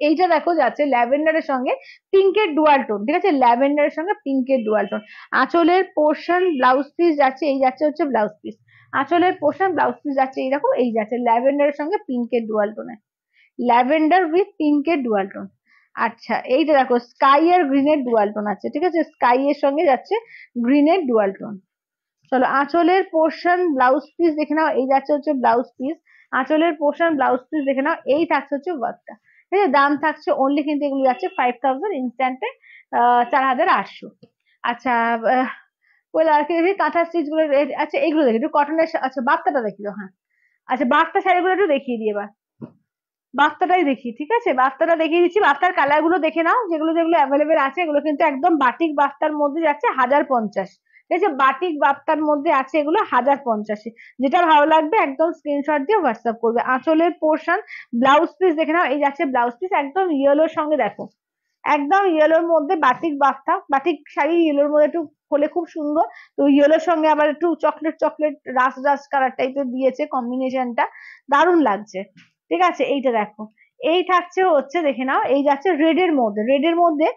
এইটা দেখো যাচ্ছে ল্যাভেন্ডারের সঙ্গে পিঙ্কের ডুয়াল টোন, ঠিক আছে, ল্যাভেন্ডারের সঙ্গে পিঙ্কের ডুয়াল টোন। আঁচলের পোর্শন ব্লাউজ পিস যাচ্ছে, এই যাচ্ছে হচ্ছে ব্লাউজ পিস, আঁচলের পোর্শন ব্লাউজ পিস যাচ্ছে এইরকম, এই যাচ্ছে ল্যাভেন্ডারের সঙ্গে পিঙ্কের ডুয়াল টোনে, ল্যাভেন্ডার উইথ পিঙ্কের ডুয়াল টোন। আচ্ছা, এইটা দেখো স্কাই আর গ্রিনের ডুয়াল টোন আছে, ঠিক আছে, স্কাই এর সঙ্গে যাচ্ছে গ্রিনের ডুয়াল টোন। চলো, আঁচলের পোর্শন ব্লাউজ পিস দেখে নাও, এই যাচ্ছে হচ্ছে ব্লাউজ পিস, আঁচলের পোর্শন ব্লাউজ পিস দেখে নাও, এই থাকছে হচ্ছে ওয়ার্কটা, ঠিক আছে, দাম থাকছে অনলি কিন্তু এগুলো যাচ্ছে 5000, ইনস্ট্যান্টে 4800। আচ্ছা, ওই আর কি দেখি কাঁথা স্টিচ গুলো, আচ্ছা এইগুলো দেখি একটু কটনের, আচ্ছা বার্তাটা দেখিও, হ্যাঁ। আচ্ছা, বার্তা শাড়িগুলো একটু দেখিয়ে দিই এবার, বার্তাটাই দেখি, ঠিক আছে, বার্তাটা দেখিয়ে দিচ্ছি। বার্তার কালার গুলো দেখে নাও, যেগুলো যেগুলো অ্যাভেলেবেল আছে, এগুলো কিন্তু একদম বাটিক বার্তার মধ্যে যাচ্ছে 1050, ঠিক আছে, বাটিক বার্তার মধ্যে আছে এগুলো 1050। যেটা ভালো লাগবে একদম স্ক্রিনশট দিয়ে হোয়াটসঅ্যাপ করবে। আঁচলের পোর্শন ব্লাউজ পিস দেখে নাও, এই যাচ্ছে ব্লাউজ পিস, একদম ইয়েলোর সঙ্গে দেখো, একদম ইয়েলোর মধ্যে বাটিক বার্তা, বাটিক শাড়ি ইয়েলোর মধ্যে একটু হলে খুব সুন্দর। তো ইয়েলোর সঙ্গে আবার একটু চকলেট চকলেট রাস রাস কালার টাইপের দিয়েছে, কম্বিনেশনটা দারুণ লাগছে, ঠিক আছে, এইটা দেখো, এই থাকছে হচ্ছে দেখে নাও, এই যাচ্ছে রেড এর মধ্যে, রেড এর মধ্যে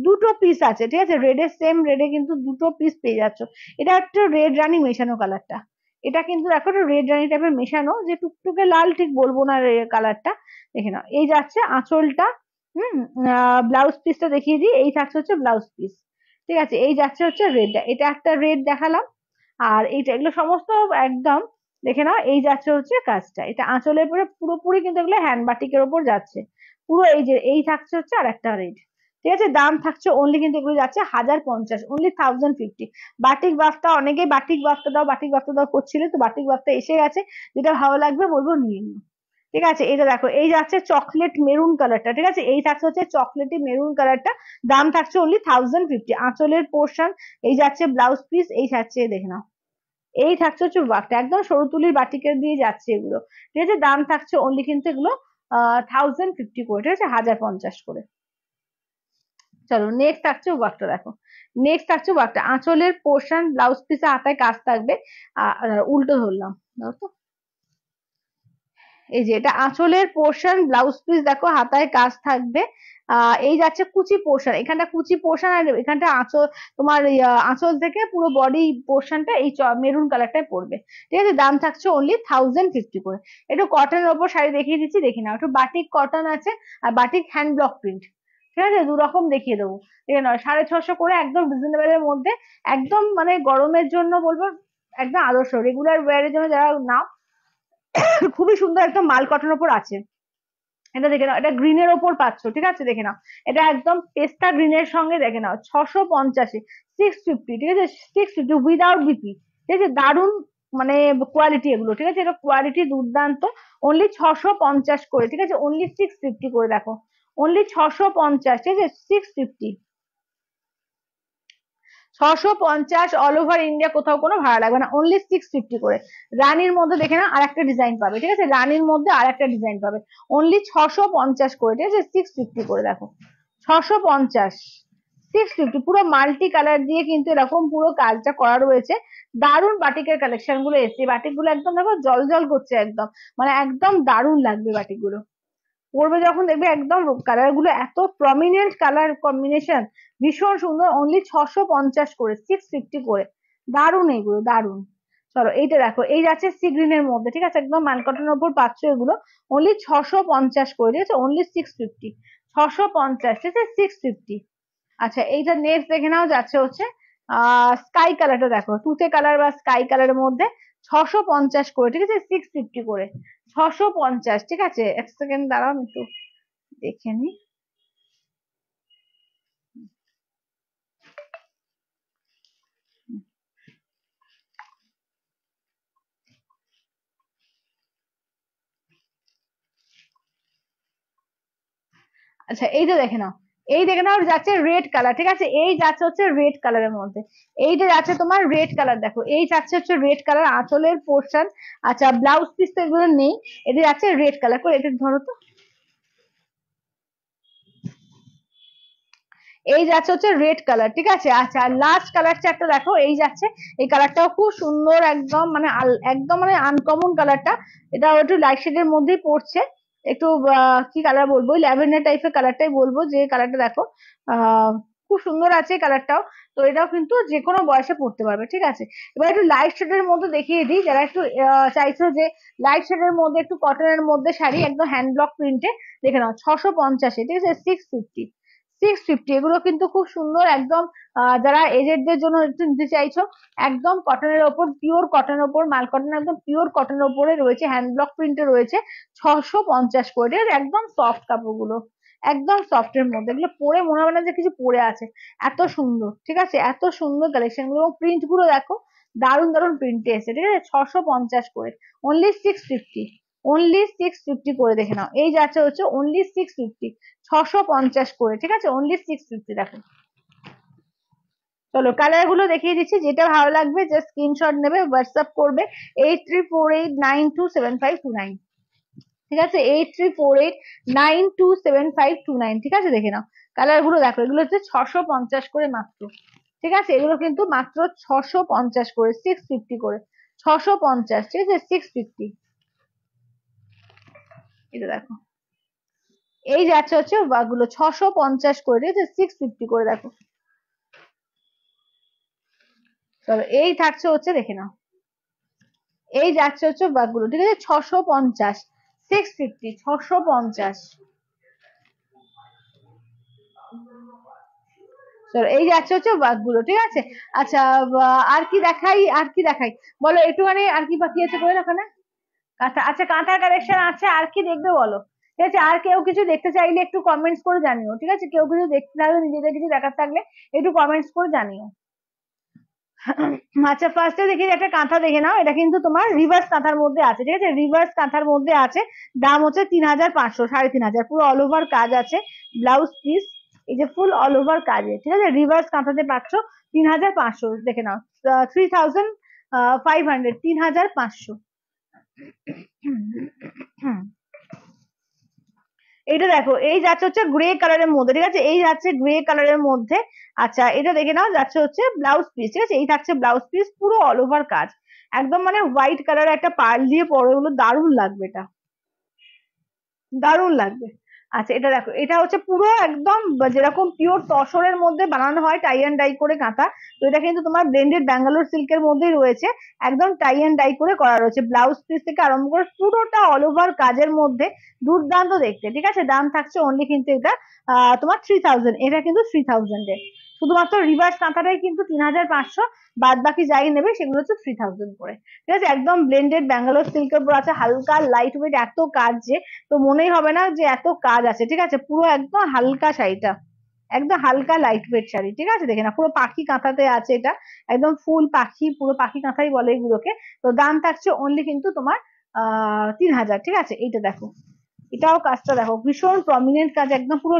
দুটো পিস আছে, ঠিক আছে, রেড এর সেম রেডে কিন্তু দুটো পিস পেয়ে যাচ্ছ। এটা একটা রেড রানী মেশানো কালারটা, এটা কিন্তু দেখো একটা রেড রানী টাইপের মেশানো, যে টুকটুকে লাল ঠিক বলবো না কালারটা, দেখে নাও, এই যাচ্ছে আঁচলটা। হুম, ব্লাউজ পিসটা দেখিয়ে দিই, এই থাকছে হচ্ছে ব্লাউজ পিস, ঠিক আছে, এই যাচ্ছে হচ্ছে রেডটা, এটা একটা রেড দেখালাম, আর এইটা, এগুলো সমস্ত একদম দেখে নাও, এই যাচ্ছে হচ্ছে কাজটা, এটা আঁচলের পরে পুরোপুরি কিন্তু এগুলো হ্যান্ড বাটিকের ওপর যাচ্ছে পুরো, এই যে এই থাকছে হচ্ছে আর একটা রেড, ঠিক আছে, দাম থাকছে অনলি কিন্তু এগুলো যাচ্ছে 1050, অনলি 1050। বাটিক বাফটা, অনেকেই বাটিক বাফটা দাও বাটিক বাফটা দাও করছিলে, তো বাটিক বাফটা এসে গেছে, যেটা ভালো লাগবে বলবো নিয়ে নিও, ঠিক আছে। এটা দেখো, এই যাচ্ছে চকলেট মেরুন কালারটা, ঠিক আছে, এই থাকছে হচ্ছে চকলেটি মেরুন কালারটা, দাম থাকছে অনলি 1050। আঁচলের পোর্শন এই যাচ্ছে ব্লাউজ পিস, এই থাকছে দেখে নাও, এই থাকছে হচ্ছে ওয়ার্কটা, একদম সরু তুলির বাটিকের দিয়ে যাচ্ছে এগুলো, ঠিক আছে, দাম থাকছে অনলি কিন্তু এগুলো 1050 করে, ঠিক আছে, 1050 করে। চলো, নেক্সট থাকছে ওয়ার্কটা দেখো, নেক্সট থাকছে ওয়ার্কটা, আঁচলের পোর্শন ব্লাউজ পিসে হাতায় কাজ থাকবে, উল্টো ধরলাম, দাও তো, এই যে এটা আঁচলের পোর্শন ব্লাউজ পিস দেখো, হাতায় কাজ থাকবে, এই যাচ্ছে কুচি পোর্শন, এখানটা কুচি পোর্শন, আর এখানটা আঁচল, তোমার আঁচল থেকে পুরো বডি পোর্শনটা এই মেরুন কালারটাই পড়বে, ঠিক আছে, দাম থাকছে অনলি 1050 করে। একটু কটনের ওপর শাড়ি দেখিয়ে দিচ্ছি, দেখি নাও, একটু বাটিক কটন আছে আর বাটিক হ্যান্ড ব্লক প্রিন্ট, ঠিক আছে, দু রকম দেখিয়ে দেবো, ঠিক আছে, 650 করে, একদম রিজনেবল এর মধ্যে, একদম মানে গরমের জন্য বলবো একদম আদর্শ, রেগুলার ওয়ার এর জন্য যারা নাও, খুবই সুন্দর একটা মাল কটনের উপর আছে, এটা দেখে নাও, এটা গ্রিনের ওপর পাচ্ছ, ঠিক আছে দেখে নাও, এটা একদম পেস্তা গ্রিনের সঙ্গে দেখে নাও 650, 650, ঠিক আছে 650 উইদাউট বিপি, ঠিক আছে দারুন মানে কোয়ালিটি এগুলো, ঠিক আছে এটা কোয়ালিটি দুর্দান্ত। অনলি 650 করে, ঠিক আছে অনলি 650 করে দেখো, অনলি 650, ঠিক আছে 650, 650 অল ওভার ইন্ডিয়া, কোথাও কোনো ভাড়া লাগবে না, অনলি 650 করে। রানীর মধ্যে দেখে না আর একটা ডিজাইন পাবে, ঠিক আছে রানীর মধ্যে আর একটা ডিজাইন পাবে, অনলি 650 করে, ঠিক আছে 650 করে দেখো, 650, 650 পুরো মাল্টি কালার দিয়ে কিন্তু এরকম পুরো কাজটা করা রয়েছে। দারুন বাটিকের কালেকশন গুলো এসছে, বাটিক গুলো একদম দেখো জল জল করছে একদম, মানে একদম দারুন লাগবে বাটিক গুলো পরবে যখন দেখবে, একদম কালার গুলো এত প্রমিনেন্ট কালার কম্বিনেশন, ভীষণ সুন্দর, অনলি 650 করে, 650 করে, দারুন এগুলো দারুন। চলো এইটা দেখো, এই যাচ্ছে সি গ্রিনের মধ্যে, ঠিক আছে একদম মানকটনের উপর পাচ্ছ এগুলো, অনলি 650 করে, ঠিক আছে অনলি 650, 650, ঠিক আছে 650। আচ্ছা এইটা নেক্সট দেখে নাও, যাচ্ছে হচ্ছে স্কাই কালারটা দেখো, তুতে কালার বা স্কাই কালারের মধ্যে 650 করে, ঠিক আছে 650 করে, 650, ঠিক আছে এক সেকেন্ড দাঁড়াও আমি একটু দেখে নি। আচ্ছা এইটা দেখে নাও, এই দেখে নাও যাচ্ছে রেড কালার, ঠিক আছে এই যাচ্ছে হচ্ছে রেড কালারের মধ্যে, এইটা যাচ্ছে তোমার রেড কালার দেখো, এই যাচ্ছে হচ্ছে রেড কালার আঁচলের পোর্শন। আচ্ছা ব্লাউজ পিস তো এগুলো নেই, এটা যাচ্ছে রেড কালার করে, এটা ধরো তো, এই যাচ্ছে হচ্ছে রেড কালার, ঠিক আছে। আচ্ছা লাস্ট কালার চারটা দেখো, এই যাচ্ছে, এই কালারটাও খুব সুন্দর একদম মানে একদম মানে আনকমন কালারটা, এটা একটু লাইট শেডের মধ্যেই পড়ছে, একটু কি কালার বলবো, ল্যাভেন্ডার টাইপের কালারটাই বলবো, যে কালারটা দেখো আহ খুব সুন্দর আছে কালারটাও। তো এটাও কিন্তু যে কোনো বয়সে পড়তে পারবে, ঠিক আছে। এবার একটু লাইট শেডের মধ্যে দেখিয়ে দিই, যারা একটু চাইছো যে লাইট শেডের মধ্যে একটু কটনের মধ্যে শাড়ি একদম হ্যান্ড ব্লক প্রিন্টে, দেখে নাও 650, ঠিক আছে 650, 650 এগুলো কিন্তু খুব সুন্দর একদম, যারা এজেডদের জন্য একটু নিতে চাইছো, একদম কটনের ওপর, পিওর কটনের ওপর, মাল কটন একদম পিওর কটনের ওপরে রয়েছে, হ্যান্ড ব্লক প্রিন্টে রয়েছে, 650 করে, একদম সফট কাপড়গুলো, একদম সফট এর মধ্যে, এগুলো পরে মনে হবে না যে কিছু পরে আছে, এত সুন্দর, ঠিক আছে এত সুন্দর কালেকশন গুলো, প্রিন্ট গুলো দেখো দারুন দারুন প্রিন্টে এসে, ঠিক আছে 650 করে, অনলি 650, অনলি 650 করে দেখে নাও, এই যাচ্ছে হচ্ছে অনলি 650, 650 করে, ঠিক আছে অনলি 650 দেখো। চলো কালার গুলো দেখিয়ে দিচ্ছি, যেটা ভালো লাগবে জাস্ট স্ক্রিনশট নেবে, হোয়াটসঅ্যাপ করবে 8348927529, ঠিক আছে 8348927529, ঠিক আছে দেখে নাও কালার গুলো দেখো, এগুলো হচ্ছে 650 করে মাত্র, ঠিক আছে এগুলো কিন্তু মাত্র 650 করে, 650 করে, 650, ঠিক আছে 650, এটা দেখো, এই যাচ্ছে হচ্ছে গুলো 650 করে, ঠিক আছে 650 করে দেখো। চলো এই থাকছে হচ্ছে দেখে নাও, এই যাচ্ছে হচ্ছে গুলো, ঠিক আছে 650, 650, 650। চলো এই যাচ্ছে হচ্ছে গুলো, ঠিক আছে। আচ্ছা আর কি দেখাই, আর কি দেখাই বলো একটুখানি, আর কি বাকি আছে বলো ওখানে, কাঁথা, আচ্ছা কাঁথার কালেকশন আছে, আর কি দেখবে বলো, ঠিক আছে আর কেউ কিছু দেখতে চাইলে একটু কমেন্টস করে জানিও, ঠিক আছে কেউ কিছু দেখতে থাকলে, নিজেদের কিছু দেখার থাকলে একটু কমেন্টস করে জানিও। আচ্ছা ফার্স্টে দেখি একটা কাঁথা দেখে নাও, এটা কিন্তু তোমার রিভার্স কাঁথার মধ্যে আছে, ঠিক আছে রিভার্স কাঁথার মধ্যে আছে, দাম হচ্ছে 3500, 3500, পুরো অল ওভার কাজ আছে, ব্লাউজ পিস এই যে ফুল অল ওভার কাজে, ঠিক আছে রিভার্স কাঁথাতে পাচ্ছ 3500, দেখে নাও 3500, 3500। এটা দেখো, এই যাচ্ছে হচ্ছে গ্রে কালারের মধ্যে, ঠিক আছে এই যাচ্ছে গ্রে কালারের মধ্যে। আচ্ছা এটা দেখে নাও, যাচ্ছে হচ্ছে ব্লাউজ পিস, ঠিক আছে এই থাকছে ব্লাউজ পিস, পুরো অল ওভার কাজ, একদম মানে হোয়াইট কালারের একটা পার্ল দিয়ে পরে, ওগুলো দারুণ লাগবে, এটা দারুণ লাগবে। আচ্ছা এটা দেখো, এটা হচ্ছে পুরো একদম যেরকম পিওর তসরের মধ্যে বানানো হয় টাই অ্যান্ড ডাই করে কাঁথা, তো এটা কিন্তু তোমার ব্লেন্ডেড ব্যাঙ্গালোর সিল্কের মধ্যেই রয়েছে, একদম টাই অ্যান্ড ডাই করে করা রয়েছে, ব্লাউজ পিস থেকে আরম্ভ করে পুরোটা অল ওভার কাজের মধ্যে, দুর্দান্ত দেখতে, ঠিক আছে দাম থাকছে অনলি কিন্তু এটা তোমার 3000, এটা কিন্তু 3000 এর, শুধুমাত্র রিভার্স কাঁথাটাই কিন্তু 3500, বাদ বাকি যাই নেবে সেগুলো হচ্ছে 3000 করে। ঠিক আছে, একদম ব্লেন্ডেড ব্যাঙ্গালোর সিল্কের উপর আছে, হালকা লাইট ওয়েট, এত কাজ যে তো মনেই হবে না যে এত কাজ আছে। ঠিক আছে, পুরো একদম হালকা শাড়িটা, একদম হালকা লাইট ওয়েট শাড়ি। ঠিক আছে, দেখে না পুরো পাখি কাঁথাতে আছে এটা, একদম ফুল পাখি, পুরো পাখি কাঁথাই বলে এগুলোকে। তো দাম থাকছে অনলি কিন্তু তোমার 3000। ঠিক আছে, এইটা দেখো, এটাও কাজটা দেখো, ভীষণ প্রমিনেন্ট কাজ, একদম পুরো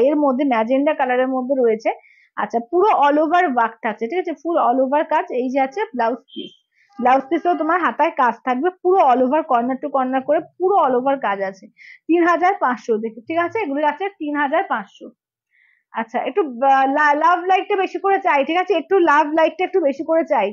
এর মধ্যে ম্যাজেন্ডা কালারের মধ্যে রয়েছে। আচ্ছা, পুরো অল ওভার ওয়ার্ক থাকছে। ঠিক আছে, ফুল অল ওভার কাজ। এই যে আছে ব্লাউজ পিস, ব্লাউজ পিসেও তোমার হাতায় কাজ থাকবে, পুরো all over corner to corner করে পুরো অল ওভার কাজ আছে। 3500 দেখো। ঠিক আছে, এগুলো আছে 3500। আচ্ছা, একটু লাভ লাইটটা বেশি করে চাই। ঠিক আছে, একটু লাভ লাইটটা একটু বেশি করে চাই।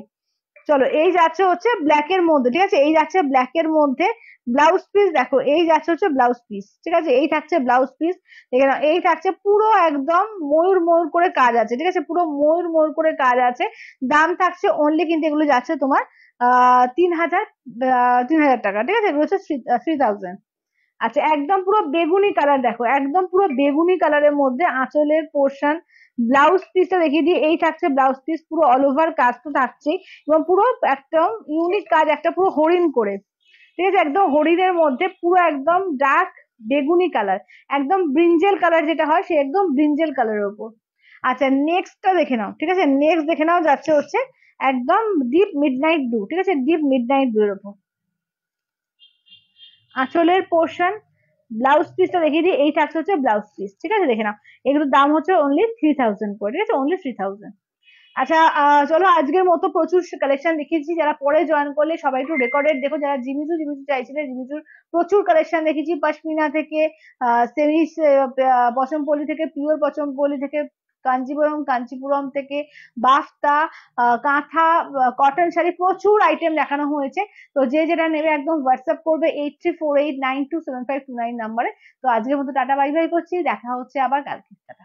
চলো, এই যাচ্ছে হচ্ছে ব্ল্যাক এর মধ্যে। ঠিক আছে, এই যাচ্ছে ব্ল্যাক এর মধ্যে ব্লাউজ পিস। দেখো, এই যাচ্ছে হচ্ছে ব্লাউজ পিস। ঠিক আছে, এই থাকছে ব্লাউজ পিস। দেখে নাও, এই থাকছে পুরো একদম ময়ূর ময়ূর করে কাজ আছে। ঠিক আছে, পুরো ময়ূর ময়ূর করে কাজ আছে। দাম থাকছে অনলি কিন্তু এগুলো যাচ্ছে তোমার 3000, 3000 টাকা। ঠিক আছে, এগুলো হচ্ছে 3000। আচ্ছা, একদম পুরো বেগুনি কালার দেখো, একদম পুরো বেগুনি কালারের মধ্যে আঁচলের পোর্শন, ব্লাউজ পিসটা দেখিয়ে দিই। এই থাকছে ব্লাউজ পিস, পুরো অল ওভার কাজ তো থাকছেই, এবং পুরো একদম ইউনিক কাজ, একটা পুরো হরিণ করে। ঠিক আছে, একদম হরিণের মধ্যে পুরো একদম ডার্ক বেগুনি কালার, একদম ব্রিঞ্জেল কালার যেটা হয়, সে একদম ব্রিঞ্জেল কালারের উপর। আচ্ছা, নেক্সটটা দেখে নাও। ঠিক আছে, নেক্সট দেখে নাও, যাচ্ছে হচ্ছে একদম ডিপ মিডনাইট ব্লু। ঠিক আছে, ডিপ মিডনাইট ব্লু এর উপর আঁচলের পোর্শন, ব্লাউজ পিসটা দেখিয়ে দিই। এই থাকছে হচ্ছে ব্লাউজ পিস। ঠিক আছে, দেখে নাও, এগুলোর দাম হচ্ছে অনলি 3000 করে। ঠিক আছে, অনলি 3000। আচ্ছা, চলো, আজকের মতো প্রচুর কালেকশন দেখিয়েছি। যারা পরে জয়েন করলে সবাই একটু রেকর্ডেড দেখো, যারা জিমিচু জিমিচু চাইছিলে, জিমিচুর প্রচুর কালেকশন দেখেছি, পশমিনা থেকে, সেমি পশমপল্লি থেকে, পিওর পশমপল্লি থেকে, কাঞ্চিপুরম থেকে, বাফতা, কাঁথা, কটন শাড়ি, প্রচুর আইটেম দেখানো হয়েছে। তো যে যেটা নেবে একদম হোয়াটসঅ্যাপ করবে 8348927529 নাম্বারে। তো আজকের মতো টাটা বাই বাই করছি, দেখা হচ্ছে আবার কালকে। টাটা।